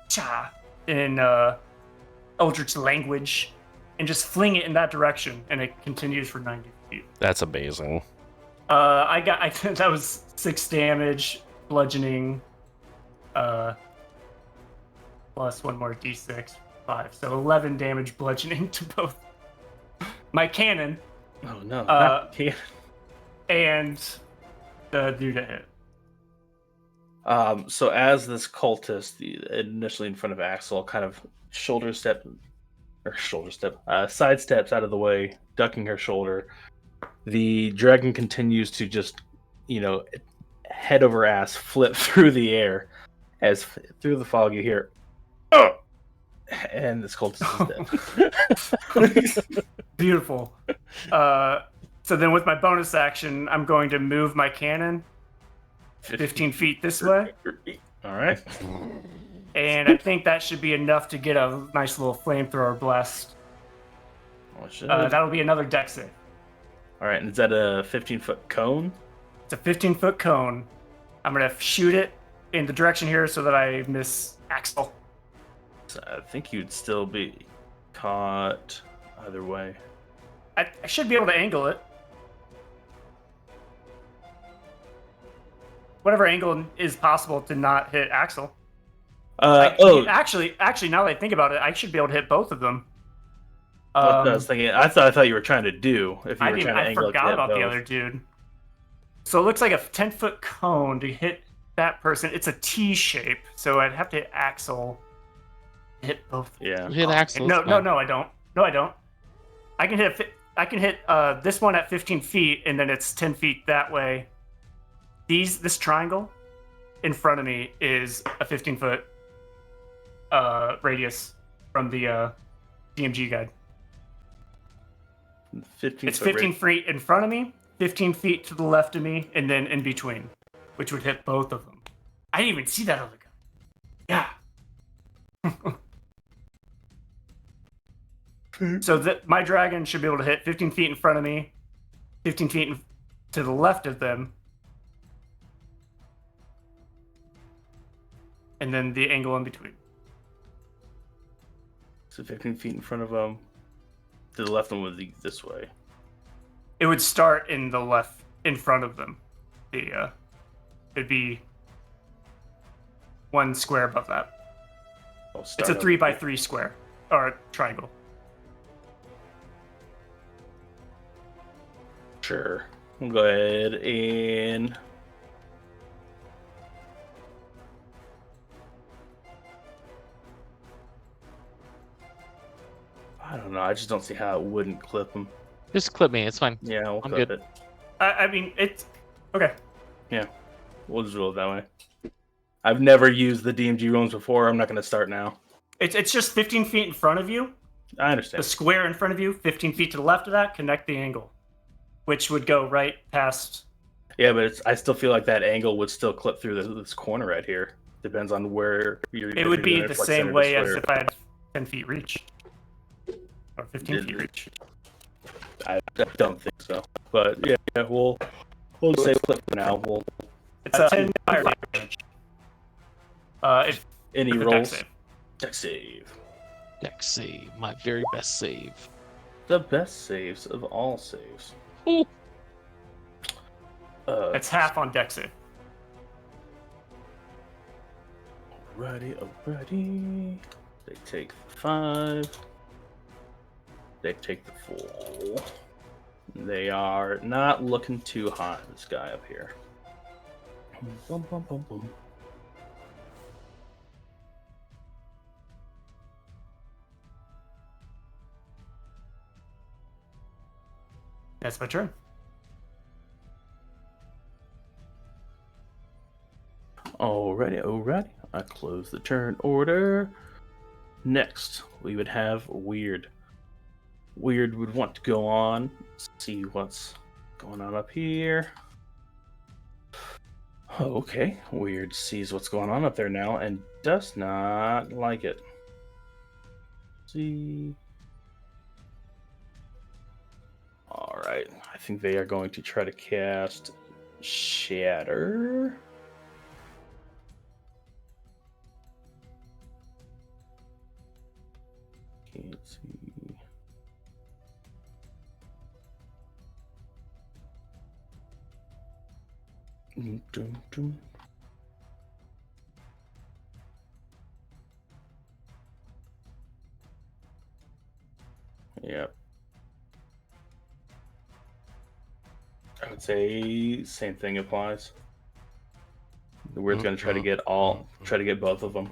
cha in Eldritch language and just fling it in that direction, and it continues for 90 feet. that's amazing. I think that was 6 damage, bludgeoning, plus 1 more d6, 5. So 11 damage bludgeoning to both my cannon Oh no! Uh, Not- and the dude that hit. So as this cultist, initially in front of Axel, kind of sidesteps out of the way, ducking her shoulder. The dragon continues to just, head over ass flip through the air. As through the fog you hear, oh! And this cultist is dead. Beautiful. So then with my bonus action, I'm going to move my cannon 15 feet this way. All right. And I think that should be enough to get a nice little flamethrower blast. That'll be another dex save. All right, and is that a 15-foot cone? It's a 15-foot cone. I'm going to shoot it in the direction here so that I miss Axel. So I think you'd still be caught either way. I should be able to angle it. Whatever angle is possible to not hit Axel. Actually, now that I think about it, I should be able to hit both of them. I was thinking. I thought you were trying to do. If you were trying to I angle forgot it, about the other dude. So it looks like a 10-foot cone to hit that person. It's a T shape, so I'd have to hit Axel. Hit both. Yeah. Hit Axel. No, I don't. No, I don't. I can hit this one at 15 feet, and then it's 10 feet that way. This triangle in front of me is a 15-foot radius from the DMG guide. 15 It's 15 feet in front of me, 15 feet to the left of me, and then in between, which would hit both of them. I didn't even see that other guy. Yeah. So my dragon should be able to hit 15 feet in front of me, 15 feet to the left of them, and then the angle in between. So 15 feet in front of them. To the left one would be this way. It would start in the left, in front of them. It'd be one square above that. It's a 3x3 square, or a triangle. Sure. We'll go ahead and... I don't know. I just don't see how it wouldn't clip him. Just clip me. It's fine. Yeah, we'll I'm clip good. it. I mean, it's okay. We'll just roll it that way. I've never used the DMG runes before. I'm not going to start now. It's just 15 feet in front of you. I The understand. square in front of you, 15 feet to the left of that, connect the angle, which would go right past. Yeah, but I still feel like that angle would still clip through this corner right here. Depends on where you're. It would be doing the like same center to way as square. if I had 10 feet reach. Or 15 feet reach. I don't think so. But yeah, we'll just say flip for now. It's a 10 fire damage. If Any with a rolls? dex save. Dex save. Dex save. My very best save. The best saves of all saves. Ooh. It's half on dex save. Alrighty. They take 5. They take the full. They are not looking too hot, this guy up here. Boom, boom, boom, boom. That's my turn. Alrighty. I close the turn order. Next, we would have Weird. Weird would want to go on, see what's going on up here. Okay, Weird sees what's going on up there now and does not like it. See. Alright, I think they are going to try to cast Shatter. Can't see. Dum, dum. Yep. I would say same thing applies. We're going to try to get both of them.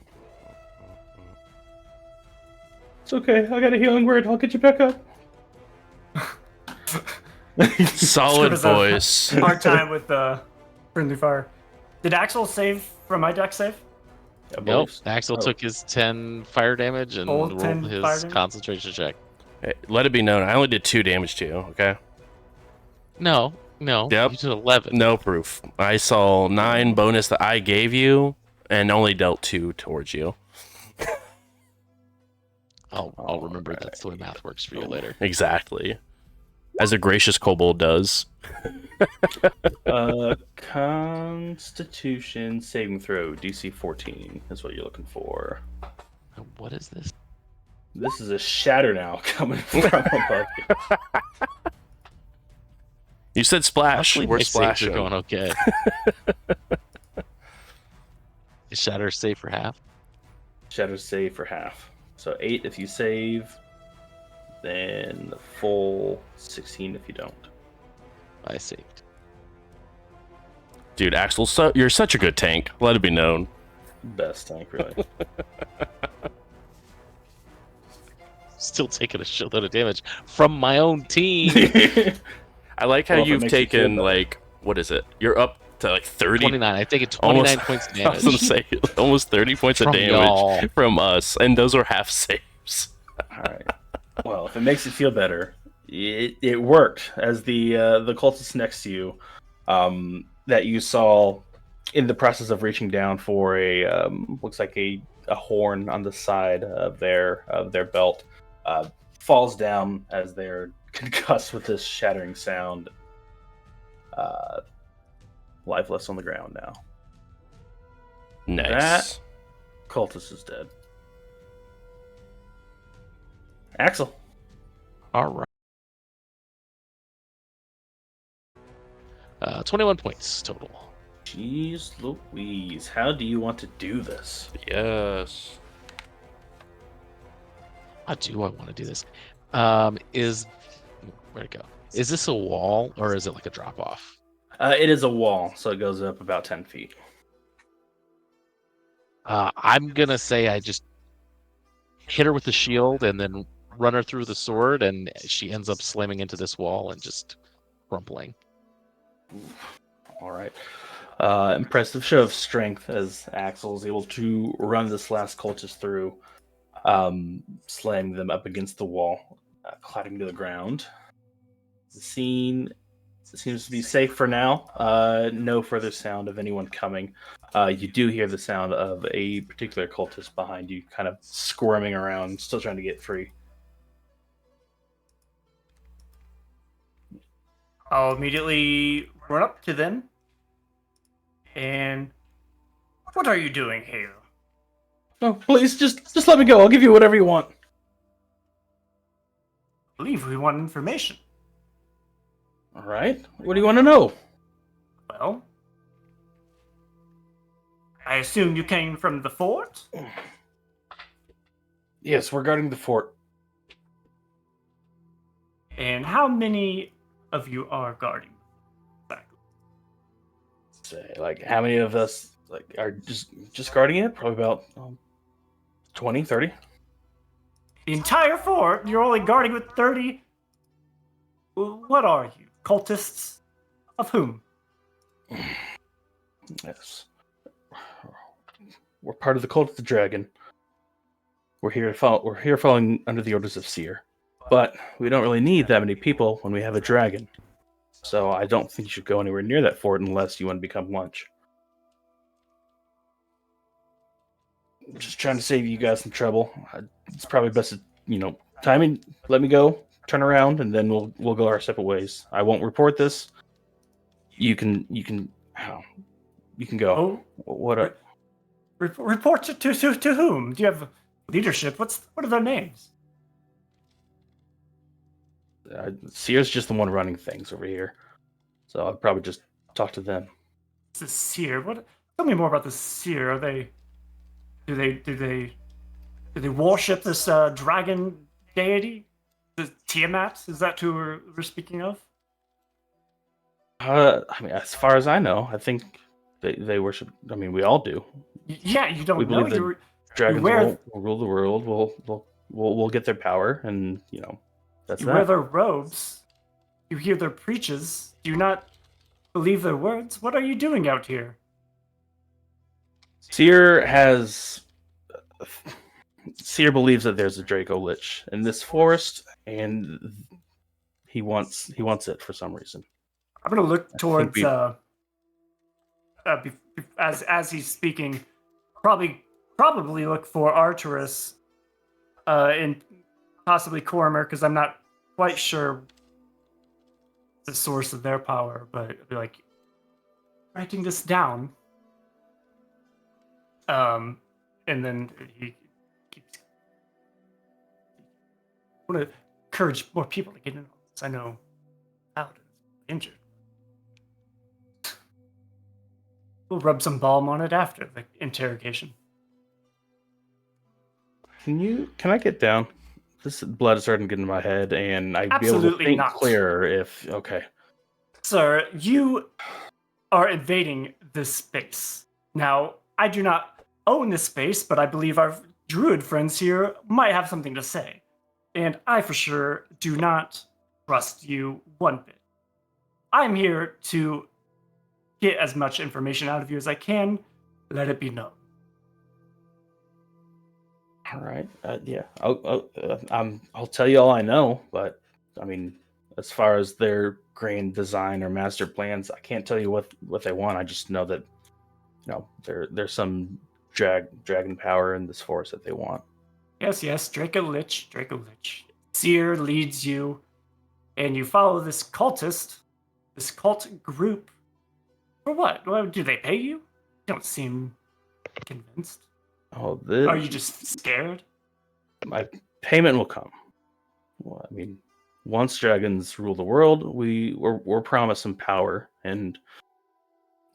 It's okay. I got a healing word. I'll get you back up. Solid Give us a voice. Hard time with friendly fire. Did Axel save from my deck save? I Nope. believe so. Axel Oh. took his 10 fire damage and Full rolled 10 fire his damage? concentration check. Hey, let it be known, I only did 2 damage to you. Okay. No. Yep. You did 11. No proof. I saw 9 bonus that I gave you, and only dealt 2 towards you. I'll remember that's the way math works for you later. Exactly. As a gracious kobold does. Constitution saving throw, DC 14 is what you're looking for. What is this? This is a shatter now coming from above you. You said splash. Hopefully We're my saves splashing. are going okay. Is Shatter safe for half? Shatter save for half. So 8 if you save, then the full 16 if you don't. I saved. Dude, Axel, you're such a good tank. Let it be known. Best tank, really. Still taking a shitload of damage from my own team. I like how Well, if it you've makes you feel taken, better. like, what is it? You're up to like 30. 29. I've taken 29 Almost- points of I was going to damage. say, almost 30 points of From damage y'all. from us, and those are half saves. Alright. Well, if it makes you feel better, it worked. As the cultist next to you, that you saw in the process of reaching down for a looks like a horn on the side of their belt, falls down as they're concussed with this shattering sound. Lifeless on the ground now. Nice. Cultist is dead. Axel. All right. 21 points total. Jeez Louise, how do you want to do this? Yes. How do I want to do this? Where'd it go? Is this a wall or is it like a drop off? It is a wall, so it goes up about 10 feet. I'm gonna say I just hit her with the shield and then run her through the sword, and she ends up slamming into this wall and just crumpling. All right. Impressive show of strength as Axel is able to run this last cultist through, slamming them up against the wall, clattering to the ground. The scene seems to be safe for now. No further sound of anyone coming. You do hear the sound of a particular cultist behind you, kind of squirming around, still trying to get free. I'll immediately run up to them. And what are you doing here? Oh, please, just let me go. I'll give you whatever you want. I believe we want information. All right. What do you want to know? Well, I assume you came from the fort? Yes, we're guarding the fort. And how many of you are guarding? Exactly. Say, like, how many of us like are just guarding it? Probably about 20, 30. The entire fort? You're only guarding with 30? What are you? Cultists? Of whom? Yes. We're part of the cult of the dragon. We're here following under the orders of Seer. But we don't really need that many people when we have a dragon. So I don't think you should go anywhere near that fort unless you want to become lunch. I'm just trying to save you guys some trouble. It's probably best to, timing, let me go, turn around, and then we'll go our separate ways. I won't report this. You can go. Oh, What? report to whom? Do you have leadership? What are their names? Seer's just the one running things over here, so I'd probably just talk to them. The Seer. What? Tell me more about the Seer. Are they? Do they worship this dragon deity? The Tiamat? Is that who we're speaking of? I mean, as far as I know, I think They worship. I mean, we all do. Yeah, you don't We know. believe that dragons will rule the world. We'll get their power, and that's You that. wear their robes. You hear their preaches. Do you not believe their words? What are you doing out here? Seer believes that there's a Draco Lich in this forest, and he wants it for some reason. I'm gonna look towards we- as he's speaking. Probably look for Arturus, and possibly Cormer, because I'm not quite sure the source of their power. But I'd be like, writing this down. And then he keeps. I want to encourage more people to get in on this. I know Paladin's injured. We'll rub some balm on it after the interrogation. Can I get down? This blood is starting to get in my head, and I'd be able to Absolutely think not. clearer if okay. Sir, you are invading this space. Now, I do not own this space, but I believe our druid friends here might have something to say. And I for sure do not trust you one bit. I'm here to get as much information out of you as I can. Let it be known. All right. Yeah. I'll tell you all I know, but I mean, as far as their grand design or master plans, I can't tell you what they want. I just know that there's some dragon power in this forest that they want. Yes, Draco Lich. Seer leads you, and you follow this cult group. For what? Well, do they pay you? You don't seem convinced. Oh, Are you just scared? My payment will come. Well, I mean, once dragons rule the world, we're promised some power, and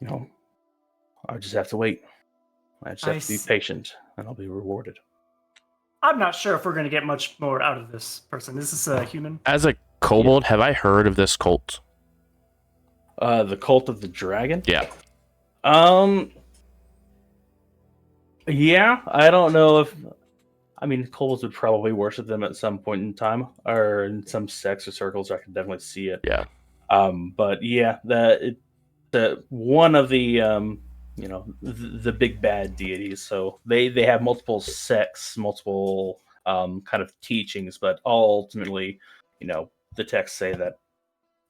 I just have to wait. I just have to be patient, and I'll be rewarded. I'm not sure if we're going to get much more out of this person. Is this a human? As a kobold, have I heard of this cult? The Cult of the Dragon? Yeah. Yeah, I don't know if... I mean, kobolds would probably worship them at some point in time, or in some sects or circles. I can definitely see it. Yeah. But yeah, the one of the the big bad deities. So they have multiple sects, multiple kind of teachings, but ultimately, the texts say that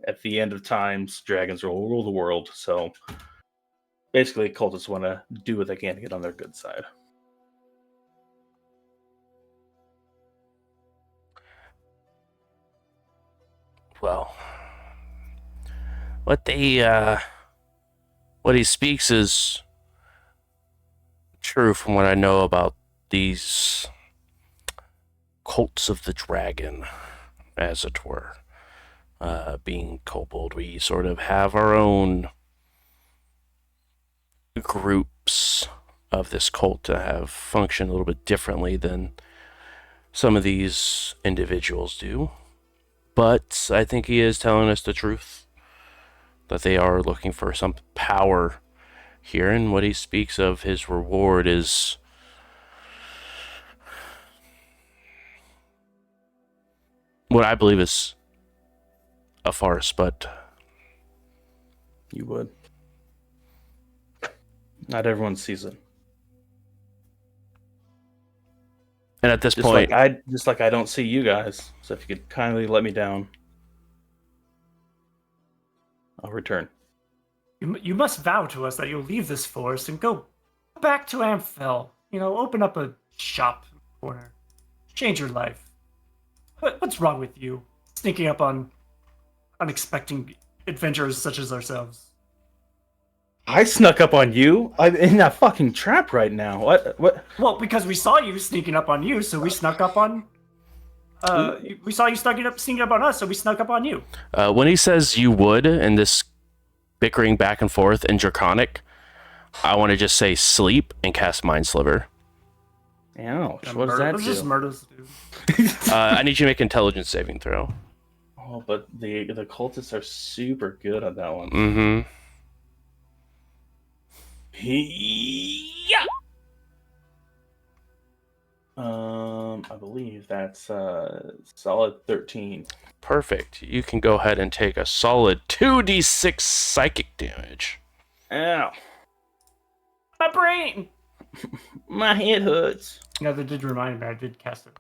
at the end of times, dragons will rule the world. So basically, cultists want to do what they can to get on their good side. Well, what he speaks is true from what I know about these cults of the dragon, as it were. Being kobold, we sort of have our own groups of this cult that have functioned a little bit differently than some of these individuals do. But I think he is telling us the truth, that they are looking for some power here, and what he speaks of his reward is what I believe is a farce, but you would. Not everyone sees it. And at this Just point, like I don't see you guys. So if you could kindly let me down, I'll return. You must vow to us that you'll leave this forest and go back to Amphel. Open up a shop in the corner. Change your life. What's wrong with you? Sneaking up on unexpected adventurers such as ourselves. I snuck up on you. I'm in that fucking trap right now. What? Well, because we saw you sneaking up on you, so we snuck up on. We saw you sneaking up on us, so we snuck up on you. when he says you would, and this bickering back and forth in Draconic, I want to just say sleep and cast Mind Sliver. Ouch. What does that Let's do? just murder this dude. I need you to make an intelligence saving throw. Oh, but the cultists are super good at that one. Mm-hmm. Yeah. I believe that's solid 13. Perfect. You can go ahead and take a solid 2d6 psychic damage. Ow. My brain. My head hurts. No, that did remind me. I did cast a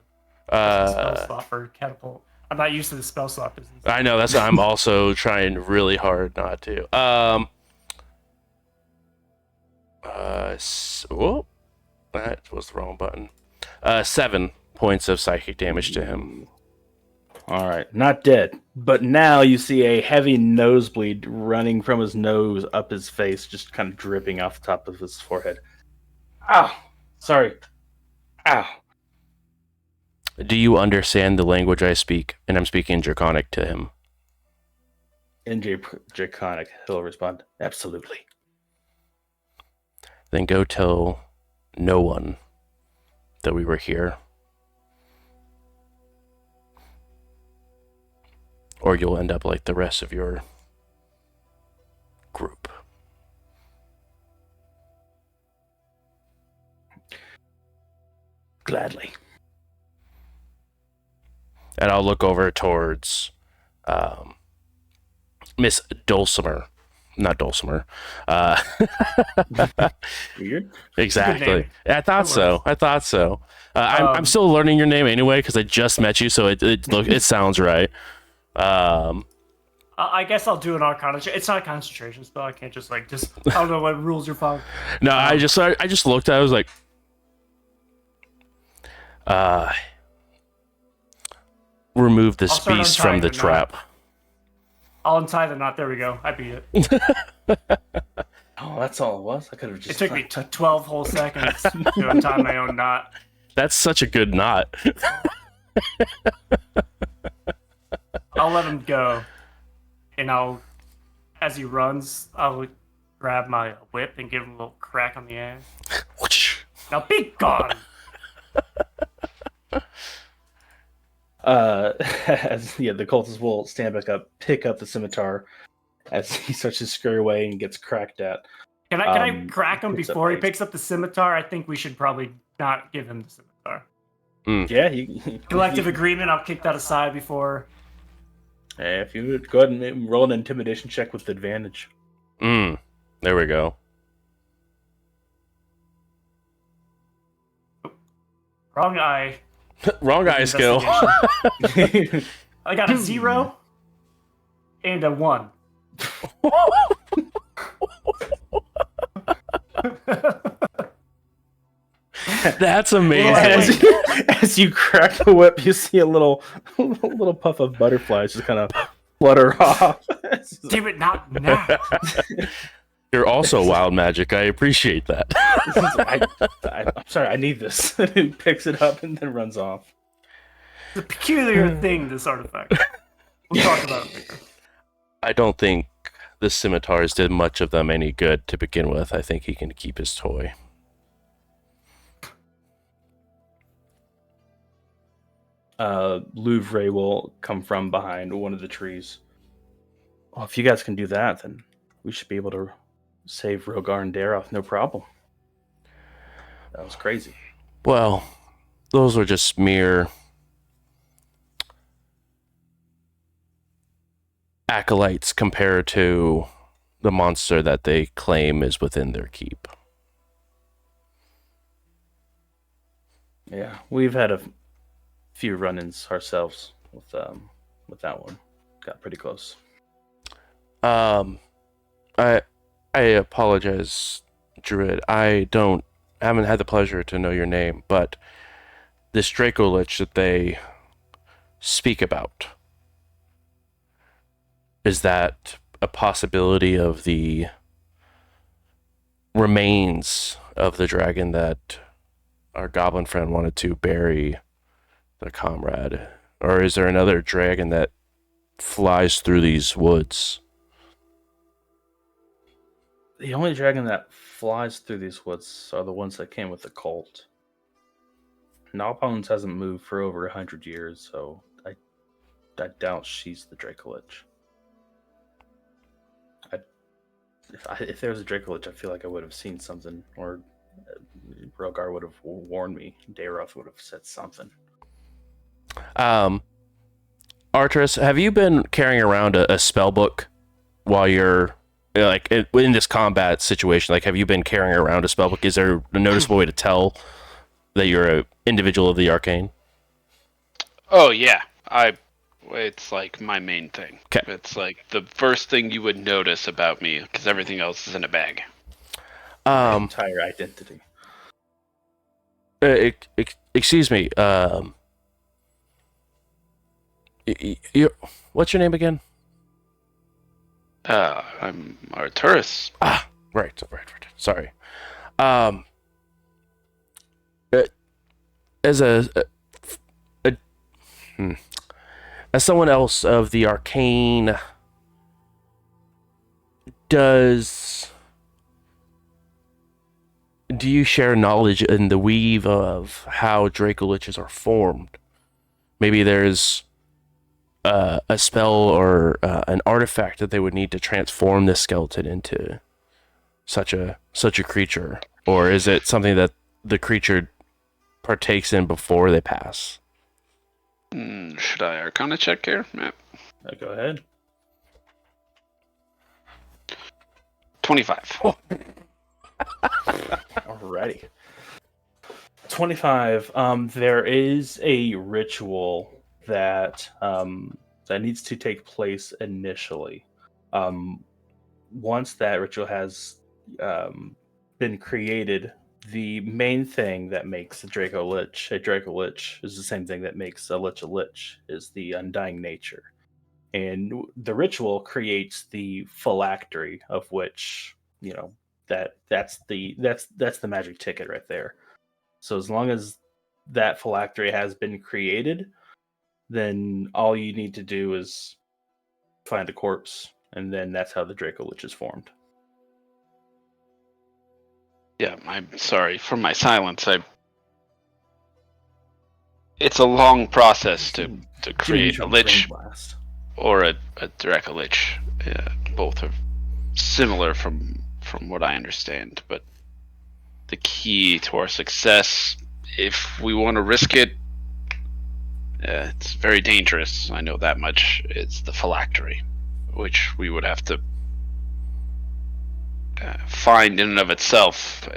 spell slot for catapult. I'm not used to the spell slot business. I know, that's I'm also trying really hard not to. That was the wrong button. 7 points of psychic damage to him. All right, not dead, but now you see a heavy nosebleed running from his nose up his face, just kind of dripping off the top of his forehead. Ow! Sorry. Ow. Do you understand the language I speak? And I'm speaking Draconic to him. In Draconic, he'll respond, absolutely. Then go tell no one that we were here. Or you'll end up like the rest of your group. Gladly. And I'll look over towards Miss Dulcimer. Not Dulcimer. Weird. Exactly. name. I thought so. I'm still learning your name anyway because I just met you, so it sounds right. I guess I'll do an Arcana check. It's not a concentration spell. I can't just I don't know what rules you're following. No, I just looked at it. I was like, remove this I'll start beast from untying the the knot. trap. I'll untie the knot. There we go. I beat it. Oh, that's all it was? I could have It just... took me 12 whole seconds to untie my own knot. That's such a good knot. I'll let him go. And as he runs, I'll grab my whip and give him a little crack on the ass. Now be gone! The cultist will stand back up, pick up the scimitar as he starts to scurry away and gets cracked at. Can I crack him picks up before he pace. picks up the scimitar? I think we should probably not give him the scimitar. Yeah, he... Collective agreement, I'll kick that aside before... If you would go ahead and roll an intimidation check with advantage. There we go. Wrong eye. Wrong eye skill. Investigation. I got a 0 and a 1. That's amazing. As you crack the whip, you see a little puff of butterflies just kind of flutter off. Damn it, not now. You're also wild magic. I appreciate that. I'm sorry, I need this. He picks it up and then runs off. It's a peculiar thing, this artifact. We'll talk about it later. I don't think the scimitars did much of them any good to begin with. I think he can keep his toy. Louvre will come from behind one of the trees. Well, if you guys can do that, then we should be able to save Rogar and Daroth, no problem. That was crazy. Well, those were just mere acolytes compared to the monster that they claim is within their keep. Yeah, we've had a few run-ins ourselves with that one. Got pretty close. I apologize, Druid. I haven't had the pleasure to know your name, but this Dracolich that they speak about, is that a possibility of the remains of the dragon that our goblin friend wanted to bury their comrade? Or is there another dragon that flies through these woods? The only dragon that flies through these woods are the ones that came with the cult. Nalpones hasn't moved for over 100 years, so I doubt she's the Dracolich. if there was a Dracolich, I feel like I would have seen something, or Rogar would have warned me. Daroth would have said something. Arturus, have you been carrying around a spell book while you're like in this combat situation? Like, have you been carrying around a spell book? Is there a noticeable way to tell that you're an individual of the arcane? Oh yeah, it's like my main thing. 'Kay. It's like the first thing you would notice about me, because everything else is in a bag. My entire identity. Excuse me. What's your name again? I'm Arturus. Right. Sorry. As as someone else of the arcane, do you share knowledge in the weave of how Dracoliches are formed? Maybe there's a spell or an artifact that they would need to transform this skeleton into such a creature, or is it something that the creature partakes in before they pass? Should I Arcana check here? Yeah. Go ahead. 25. Oh. Alrighty. 25. There is a ritual that needs to take place initially. Once that ritual has been created, the main thing that makes a Dracolich is the same thing that makes a Lich, is the undying nature. And the ritual creates the phylactery, of which, that's the magic ticket right there. So as long as that phylactery has been created, then all you need to do is find a corpse, and then that's how the Dracolich is formed. Yeah, I'm sorry for my silence. It's a long process to create a Lich or a Dracolich. Both are similar from what I understand, but the key to our success, if we want to risk it, it's very dangerous. I know that much. It's the phylactery, which we would have to find in and of itself.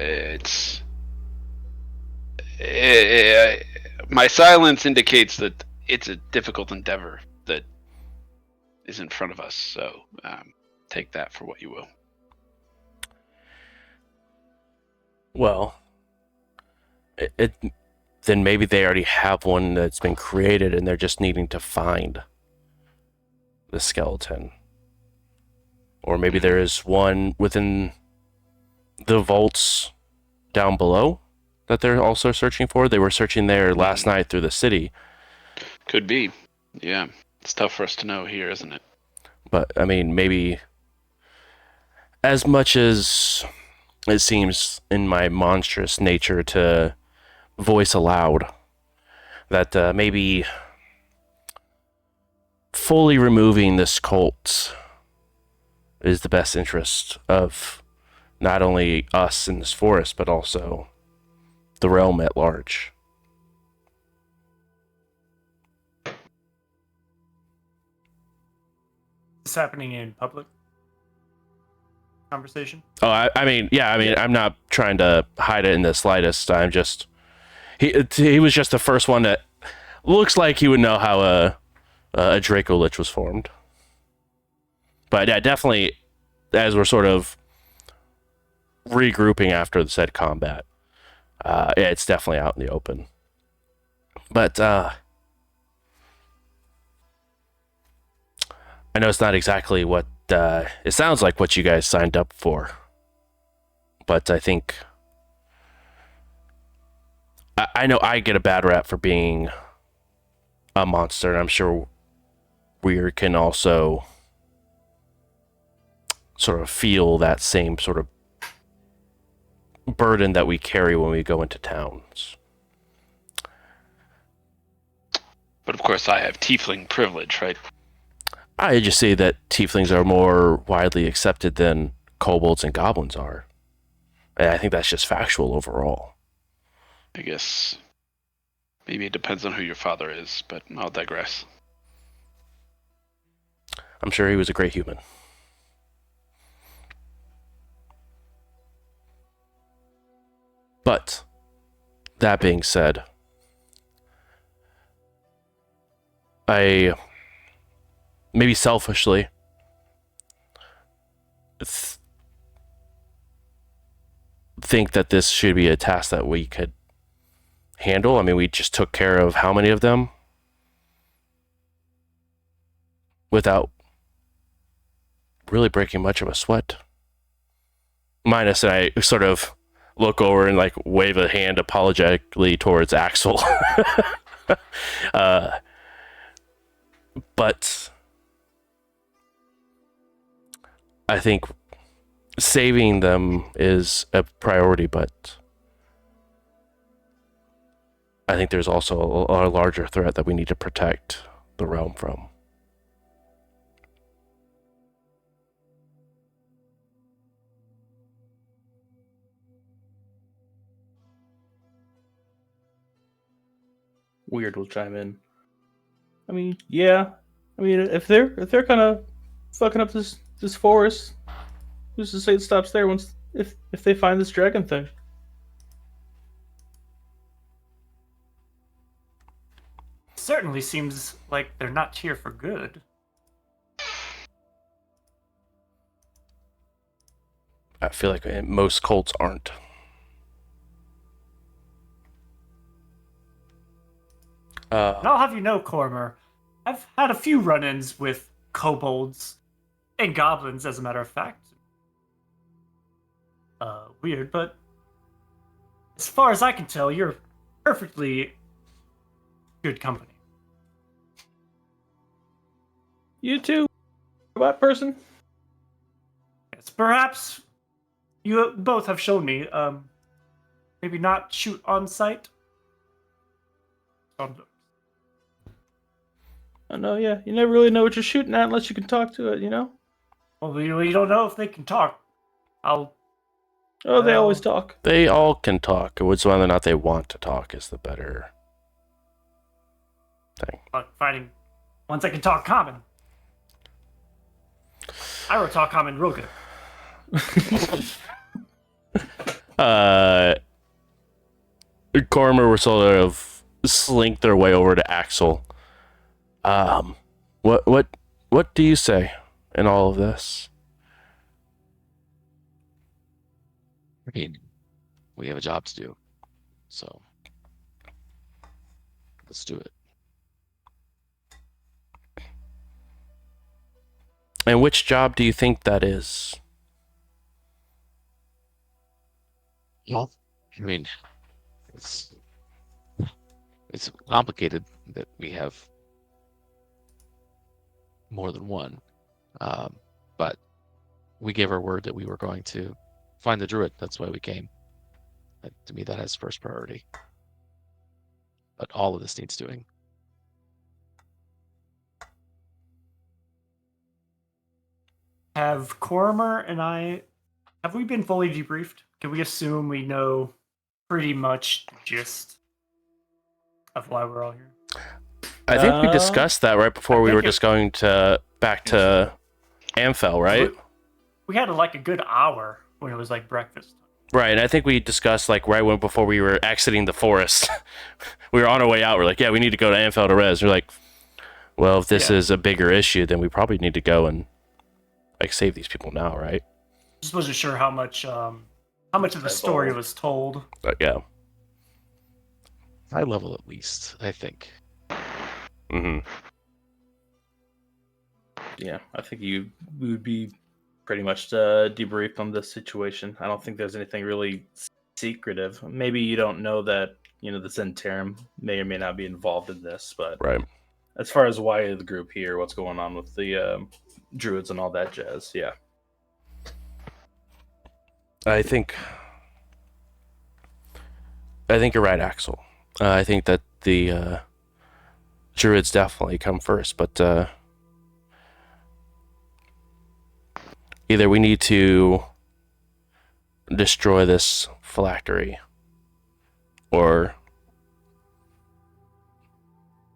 My silence indicates that it's a difficult endeavor that is in front of us. So take that for what you will. Well, then maybe they already have one that's been created, and they're just needing to find the skeleton. Or maybe there is one within the vaults down below that they're also searching for. They were searching there last night through the city. Could be. Yeah. It's tough for us to know here, isn't it? But, I mean, maybe as much as it seems in my monstrous nature to voice aloud that maybe fully removing this cult is the best interest of not only us in this forest, but also the realm at large. Is this happening in public conversation? Oh, I mean, I'm not trying to hide it in the slightest. I'm just, he was just the first one that looks like he would know how a Dracolich was formed. But yeah, definitely, as we're sort of regrouping after the said combat, yeah, it's definitely out in the open. But I know it's not exactly what it sounds like what you guys signed up for. But I think I know I get a bad rap for being a monster, and I'm sure we can also sort of feel that same sort of burden that we carry when we go into towns. But of course, I have tiefling privilege, right? I just say that tieflings are more widely accepted than kobolds and goblins are. And I think that's just factual overall. I guess maybe it depends on who your father is, but I'll digress. I'm sure he was a great human. But that being said, I maybe selfishly think that this should be a task that we could handle. I mean, we just took care of how many of them without really breaking much of a sweat. Minus, I sort of look over and like wave a hand apologetically towards Axel. But I think saving them is a priority, but I think there's also a larger threat that we need to protect the realm from. Weird will chime in. I mean, yeah. I mean, if they're kind of fucking up this forest, who's to say it stops there once if they find this dragon thing? Certainly seems like they're not here for good. I feel like most cults aren't. And I'll have you know, Cormer, I've had a few run-ins with kobolds and goblins, as a matter of fact. Weird, but as far as I can tell, you're perfectly good company. You too, robot person. Yes, perhaps you both have shown me, maybe not shoot on sight. I know, yeah. You never really know what you're shooting at unless you can talk to it, you know? Well, you don't know if they can talk. They always talk. They all can talk. It's whether or not they want to talk is the better thing. Finding ones that can talk common. I wrote talk common real good. Cormer will sort of slink their way over to Axel. What do you say in all of this? I mean, we have a job to do, so let's do it. And which job do you think that is? Well, I mean, it's complicated that we have more than one, but we gave our word that we were going to find the druid. That's why we came. To me, that has first priority. But all of this needs doing. Have Cormer and I, have we been fully debriefed? Can we assume we know pretty much the gist of why we're all here? I think we discussed that right before we were think just going back to Amphel, right? We had like a good hour when it was like breakfast. Right, and I think we discussed like before we were exiting the forest. We were on our way out. We're like, yeah, we need to go to Amphel to res. We're like, well, if this is a bigger issue, then we probably need to go and like save these people now, right? Just wasn't sure how much of the story was told. Yeah. High level, at least, I think. Mm-hmm. Yeah, I think we would be pretty much debriefed on this situation. I don't think there's anything really secretive. Maybe you don't know that, the Zentarum may or may not be involved in this, but Right. as far as why the group here, what's going on with the druids and all that jazz, yeah. I think you're right, Axel. I think that the druids definitely come first, but either we need to destroy this phylactery or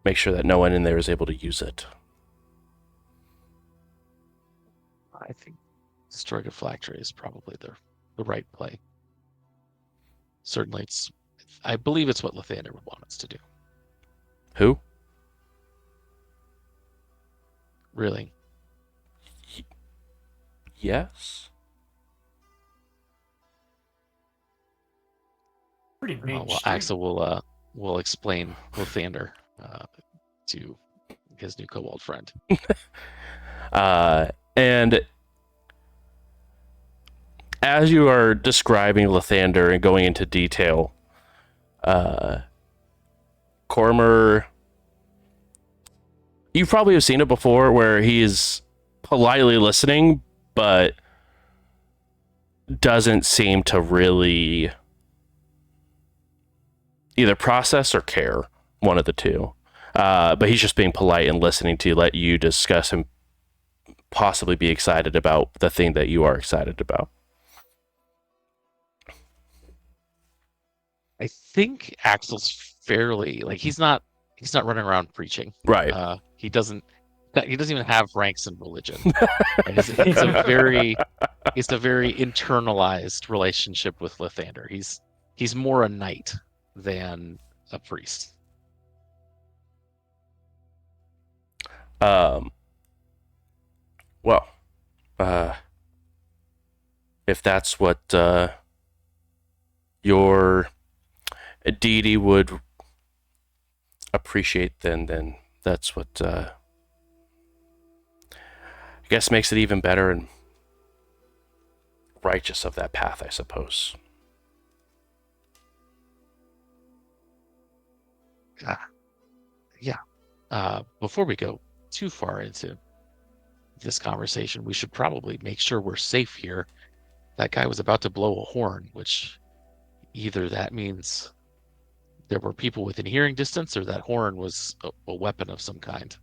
make sure that no one in there is able to use it. I think destroying a phylactery is probably the right play. Certainly, I believe it's what Lathander would want us to do. Who? Really? Yes. Pretty Well, mainstream. Axel will explain Lathander to his new kobold friend. And as you are describing Lathander and going into detail, Cormer, you probably have seen it before where he is politely listening, but doesn't seem to really either process or care, one of the two. But he's just being polite and listening to let you discuss and possibly be excited about the thing that you are excited about. I think Axel's fairly he's not running around preaching. Right. He doesn't even have ranks in religion. It's a very internalized relationship with Lathander. He's more a knight than a priest. Well, if that's what your deity would appreciate, then that's what I guess makes it even better and righteous of that path, I suppose. Before we go too far into this conversation, we should probably make sure we're safe here. That guy was about to blow a horn, which either that means there were people within hearing distance or that horn was a weapon of some kind.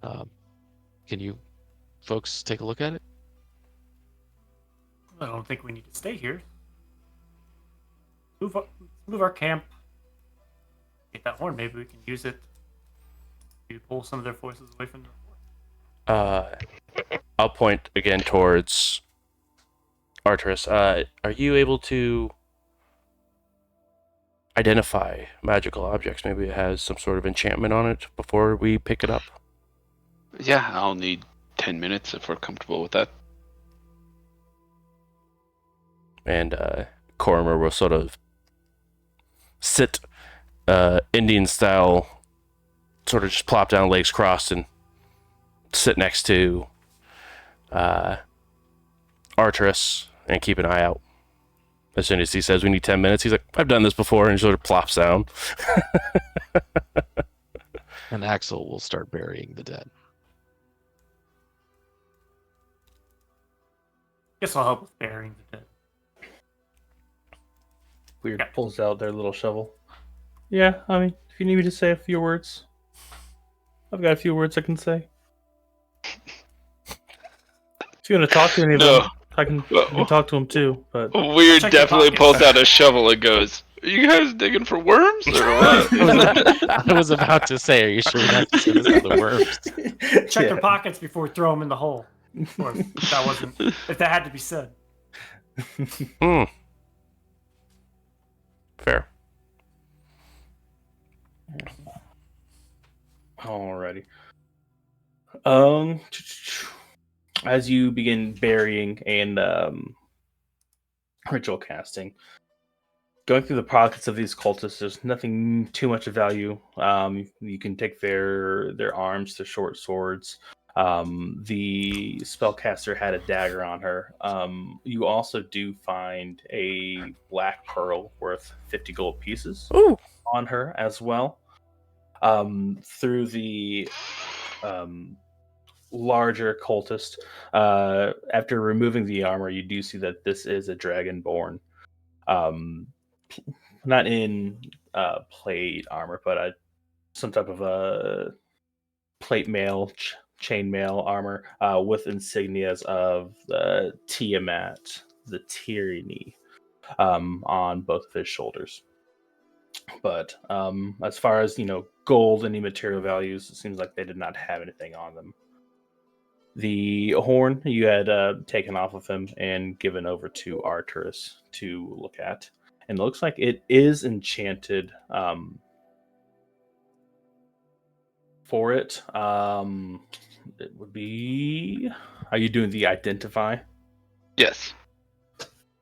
Can you folks take a look at it? I don't think we need to stay here. Move our camp. Get that horn. Maybe we can use it to pull some of their forces away from the fort. I'll point again towards Arturus. Are you able to identify magical objects? Maybe it has some sort of enchantment on it before we pick it up. Yeah, I'll need 10 minutes if we're comfortable with that. And Cormer will sort of sit Indian style, sort of just plop down, legs crossed, and sit next to Arturus and keep an eye out. As soon as he says we need 10 minutes, he's like, I've done this before, and he sort of plops down. And Axel will start burying the dead. Guess I'll help with burying the dead. Weird pulls out their little shovel. Yeah, I mean, if you need me to say a few words, I've got a few words I can say. If you want to talk to any of them, I can talk to them too. But Weird Check your definitely pockets. pulls out a shovel and goes, "Are you guys digging for worms or what?" I was about to say, are you sure you're not just in this for the worms? Check their pockets before we throw them in the hole. Or if that had to be said. Fair. Alrighty. As you begin burying and ritual casting, going through the pockets of these cultists, there's nothing too much of value. You can take their arms, their short swords. The spellcaster had a dagger on her. You also do find a black pearl worth 50 gold pieces on her as well. Through the larger cultist, after removing the armor, you do see that this is a dragonborn. Not in plate armor, but some type of a plate mail, chainmail armor with insignias of Tiamat, the Tyranny. on both of his shoulders. But as far as gold, any material values, it seems like they did not have anything on them. The horn you had taken off of him and given over to Arturus to look at, and it looks like it is enchanted. For it, it would be. Are you doing the identify? Yes.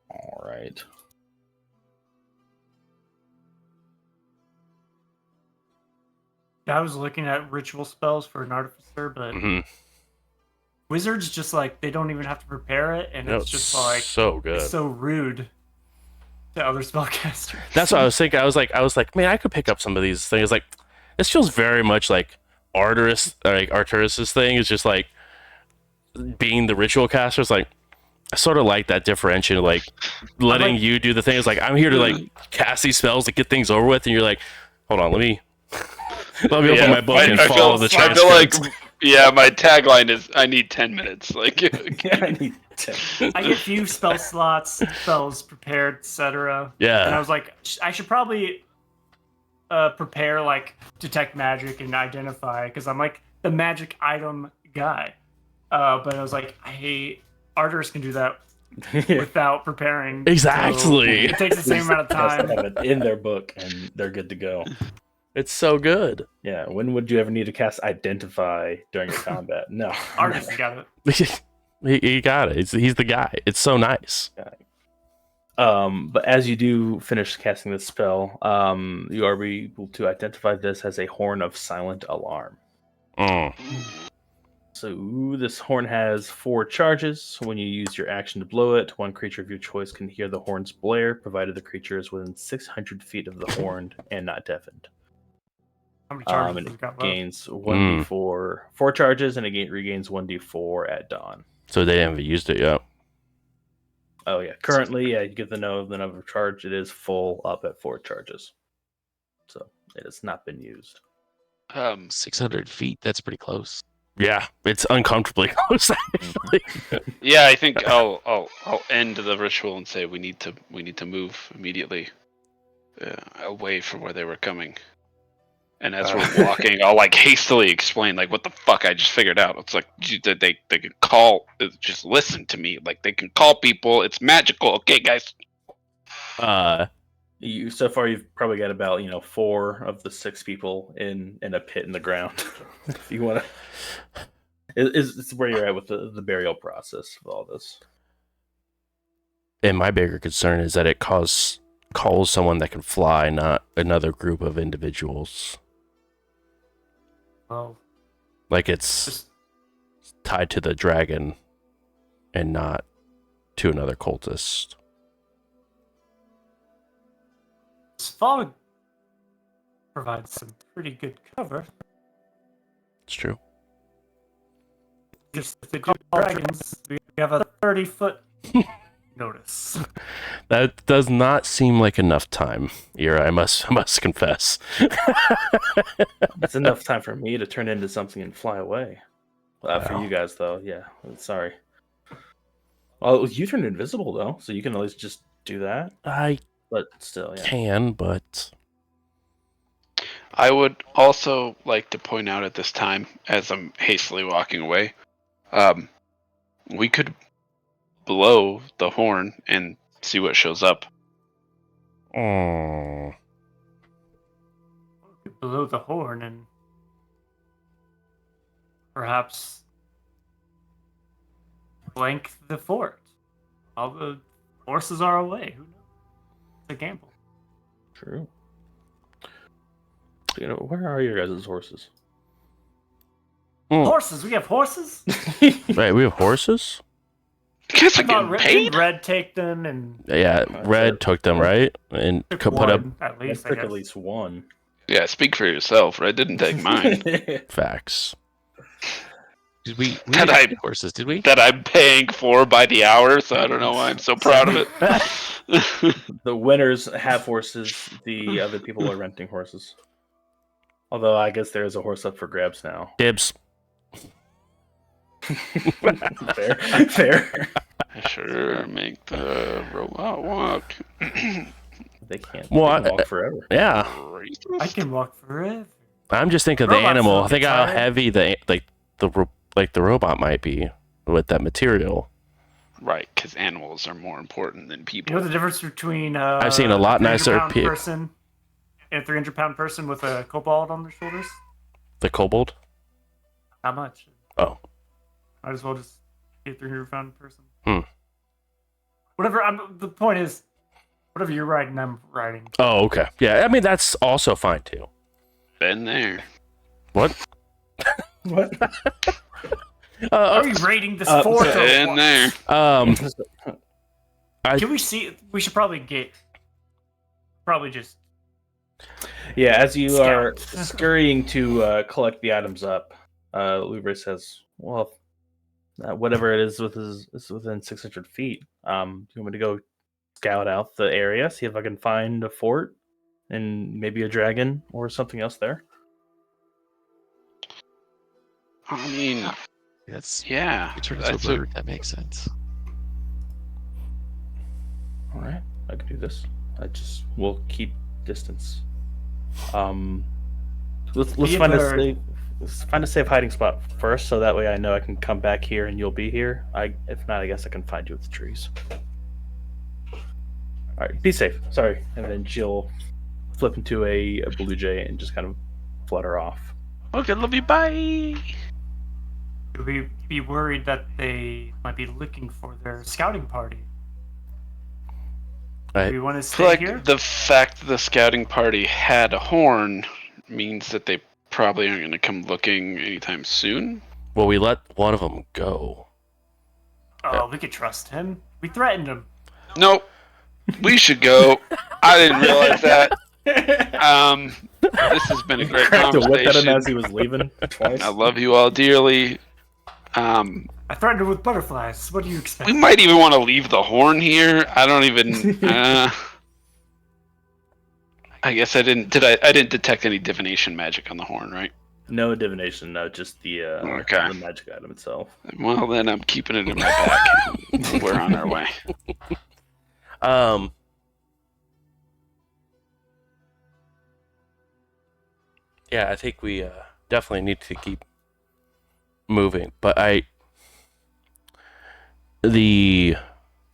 All right. I was looking at ritual spells for an artificer, but Mhm. wizards just like they don't even have to prepare it, and No, it's just like so good. it's so rude to other spellcasters. That's what I was thinking. I was like, man, I could pick up some of these things. Like, this feels very much like Arturus's thing is just like being the ritual caster. It's like I sort of like that differentiation, like letting you do the thing. It's like I'm here to like cast these spells to get things over with, and you're like, hold on, let me open my book and follow the I feel like, transcripts. yeah, my tagline is I need 10 minutes. Like, I need 10. I get few spell slots, spells prepared, etc. And I Yeah, was like, I should probably prepare like detect magic and identify because I'm like the magic item guy. But I was like, Arturus can do that without preparing. so exactly. it takes the same amount of Has to time. have it in their book, and they're good to go. It's so good. Yeah. When would you ever need to cast identify during your combat? No. Arturus got it. he got it. He's the guy. It's so nice. But as you do finish casting this spell, you are able to identify this as a horn of silent alarm. Mm. So this horn has 4 charges. When you use your action to blow it, one creature of your choice can hear the horn's blare, provided the creature is within 600 feet of the horn and not deafened. How many charges And we it got left? gains 1d4, 4 charges, and it regains 1d4 at dawn. So they haven't used it yet. Oh yeah, currently, you get the number of charge. It is full up at 4 charges, so it has not been used. 600 feet. That's pretty close. Yeah, it's uncomfortably close. Actually. yeah, I think I'll end the ritual and say we need to move immediately away from where they were coming. And as we're walking, I'll like hastily explain like what the fuck I just figured out. It's like they can call, just listen to me. Like they can call people. It's magical. Okay, guys. You so far you've probably got about 4 of the 6 people in a pit in the ground. If you want to, it's where you're at with the burial process of all this. And my bigger concern is that it calls someone that can fly, not another group of individuals. Well, Like it's just tied to the dragon and not to another cultist. this fog provides some pretty good cover. It's true. Just if they call dragons, we have a 30-foot notice. That does not seem like enough time, Ira. I must confess. It's enough time for me to turn into something and fly away. For Wow. you guys, though, yeah. Sorry. Well, you turned invisible though, so you can at least just do that. I But still, yeah. can, but I would also like to point out at this time, as I'm hastily walking away, we could blow the horn and see what shows up. Below the horn and perhaps flank the fort. All the horses are away. Who knows? It's a gamble. True. Where are your guys' horses? Horses? We have horses? Right, we have horses? You guys I are thought getting Red, paid? didn't Red take them and Yeah, Red took them, right? And took put up one, at I least. I took guess. at least one. Yeah, speak for yourself. I didn't take mine. facts. Did we Did didn't I- take horses? Did we? that I'm paying for by the hour, so I don't know why I'm so proud of it. The winners have horses. The other people are renting horses. Although I guess there is a horse up for grabs now. Dibs. Fair. Sure, make the robot walk. They can't. Well, They can walk forever. Yeah, I can walk forever. I'm just thinking of the Robots animal. don't Think get how tired. heavy the robot might be with that material. Right, because animals are more important than You people. know the difference between I've seen a lot nicer 300-pound person and a 300-pound person with a cobalt on their shoulders? The kobold. How much? Oh. Might as well just be a 300-pound person. Hmm. Whatever. The point is, whatever you're riding, I'm riding. Oh, okay. Yeah, I mean that's also fine too. Been there. What? What? Are we rating this so- fourth? Been there. Can we see? We should probably just. Yeah, as you are Scout. scurrying to collect the items up, Louvre says, "Well, whatever it is is within 600 feet. Do you want me to go scout out the area, see if I can find a fort and maybe a dragon or something else there?" I mean, That's yeah. you turn into a That's bird. That makes sense. All right, I can do this. We'll keep distance. Let's Be find alert. let's find a safe hiding spot first, so that way I know I can come back here and you'll be here. If not, I guess I can find you with the trees. All right, be safe. Sorry, and then she'll flip into a blue jay and just kind of flutter off. Okay, love you. Bye. Should we be worried that they might be looking for their scouting party? I- Do we want to I stay feel like here? the fact that the scouting party had a horn means that they probably aren't going to come looking anytime soon. Well, we let one of them go. Oh, we could trust him. We threatened him. Nope. We should go. I didn't realize that. This has been a great Cracked a whip at him conversation. as he was leaving twice. I love you all dearly. I threatened him with butterflies. What do you expect? We might even want to leave the horn here. I don't even. I guess I didn't. I didn't detect any divination magic on the horn, right? No divination, no, just the Okay. the magic item itself. Well, then I'm keeping it in my back. We're on our way. Yeah, I think we definitely need to keep moving. But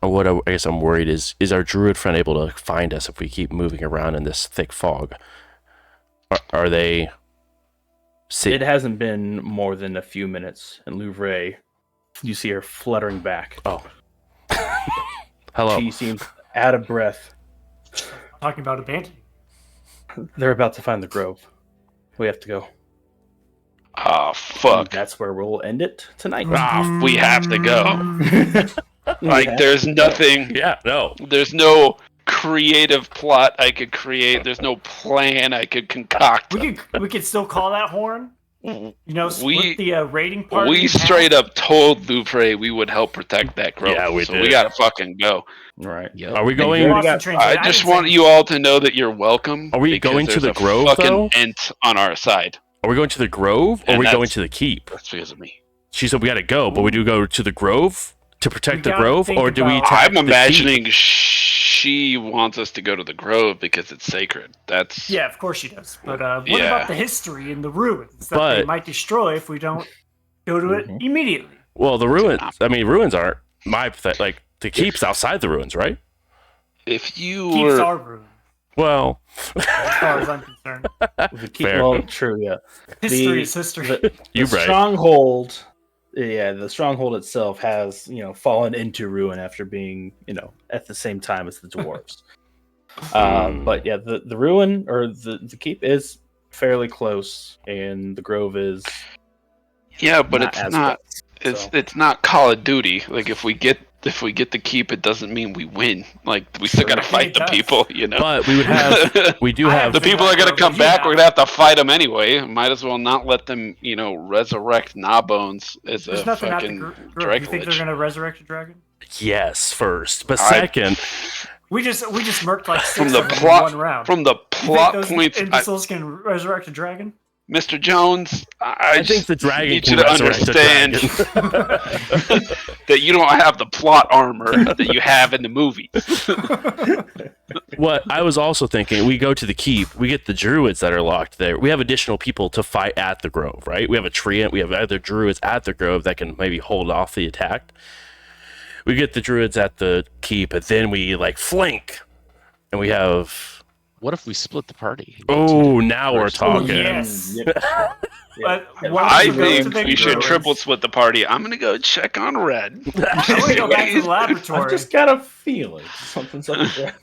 what I guess I'm worried is our druid friend able to find us if we keep moving around in this thick fog? Are they? It hasn't been more than a few minutes, and Louvre, you see her fluttering back. Oh. Hello. She seems out of breath. Talking about abandoning. They're about to find the grove. We have to go. Oh fuck! That's where we'll end it tonight. Ah, we have to go. Like, there's nothing. Yeah. No. There's no creative plot I could create. There's no plan I could concoct. We could still call that horn. You know, split We- the raiding party. We in half. straight up told Louvre we would help protect that grove. Yeah, we so did. we gotta fucking go. Right. Yep. Are we You going? already Lost in got- translation. I just didn't want say- you all to know that you're welcome. Are we because going to there's the a grove, fucking though? Ent on our side. Are we going to the grove, or are And we going that's- to the keep? That's because of me. She said we got to go, but we do go to the grove to We protect the gotta grove, think or do we? about- attack I'm the keep? imagining she wants us to go to the grove because it's sacred. That's Yeah, of course she does. But what Yeah. about the history and the ruins that But- they might destroy if we don't go to it Mhm. immediately? Well, the ruins. I mean, ruins aren't like the keep's outside the ruins, right? if you Keeps were our ruins, Well, as far as I'm concerned. The keep, Fair. well, true, yeah. History is history. you the right. stronghold, yeah, the stronghold itself has, fallen into ruin after being, at the same time as the dwarves. But yeah, the ruin or the keep is fairly close, and the grove is yeah, but it's as not. close, It's so. it's not Call of Duty. Like if we get the keep, it doesn't mean we win. Like we still gotta I think fight it the does. people. You know. But we would have. We do I have. The people are gonna come Yeah. back. We're gonna have to fight them anyway. Might as well not let them, resurrect Gnawbones as There's a nothing at the fucking grove. You think they're Draglich. gonna resurrect a dragon? Yes, first, but I- second, We just murked like From six the of them plot- in one round. From the You think plot those points, imbeciles can resurrect a dragon? Mr. Jones, I think the dragon need can you to resurrect the understand dragon. that you don't have the plot armor that you have in the movies. What I was also thinking, we go to the keep, we get the druids that are locked there. We have additional people to fight at the grove, right? We have a treant, we have other druids at the grove that can maybe hold off the attack. We get the druids at the keep, and then we like flank, and we have. What if we split the party? Oh, now we're talking. Yes. Yeah. But why I don't you go to think the we should druids? triple split the party. I'm gonna go check on Red. I want to go back to the laboratory. I've just got a feeling something's up there.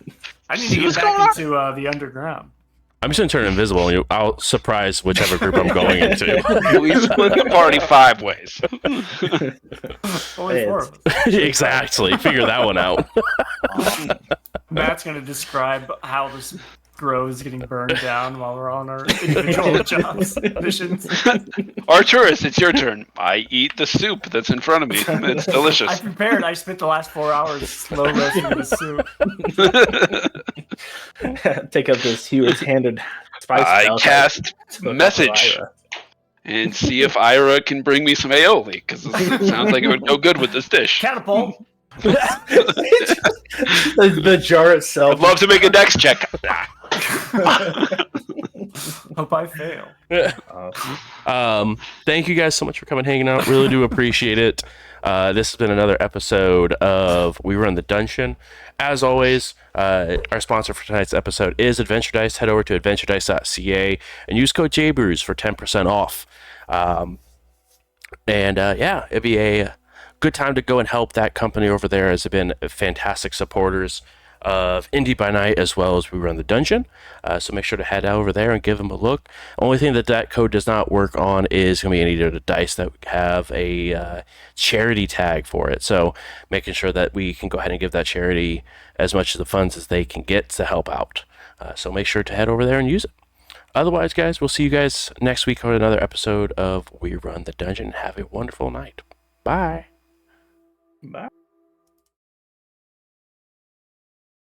I need to See get what's back going on? into the underground. I'm just gonna turn invisible, and I'll surprise whichever group I'm going into. We split the party 5 ways. Only 4 of us. Exactly. Figure that one out. Matt's going to describe how this grove is getting burned down while we're on our individual jobs, missions. Arturus, it's your turn. I eat the soup that's in front of me. It's I delicious. prepared. I spent the last 4 hours slow roasting the soup. Take up this Hewitt-handed spice. I pouch. cast Look up message for Ira. and see if Ira can bring me some aioli, because it sounds like it would go good with this dish. Catapult. the jar itself. I'd love to make a dex check. Hope I fail. Thank you guys so much for coming hanging out. Really do appreciate it. This has been another episode of We Run the Dungeon. As always, our sponsor for tonight's episode is Adventure Dice. Head over to adventuredice.ca and use code JBrews for 10% off. Yeah, it'd be a good time to go and help that company over there, as they've been fantastic supporters of Indie by Night as well as We Run the Dungeon. So make sure to head over there and give them a look. Only thing that code does not work on is going to be any of the dice that have a charity tag for it. So making sure that we can go ahead and give that charity as much of the funds as they can get to help out. So make sure to head over there and use it. Otherwise, guys, we'll see you guys next week on another episode of We Run the Dungeon. Have a wonderful night. Bye. Bye.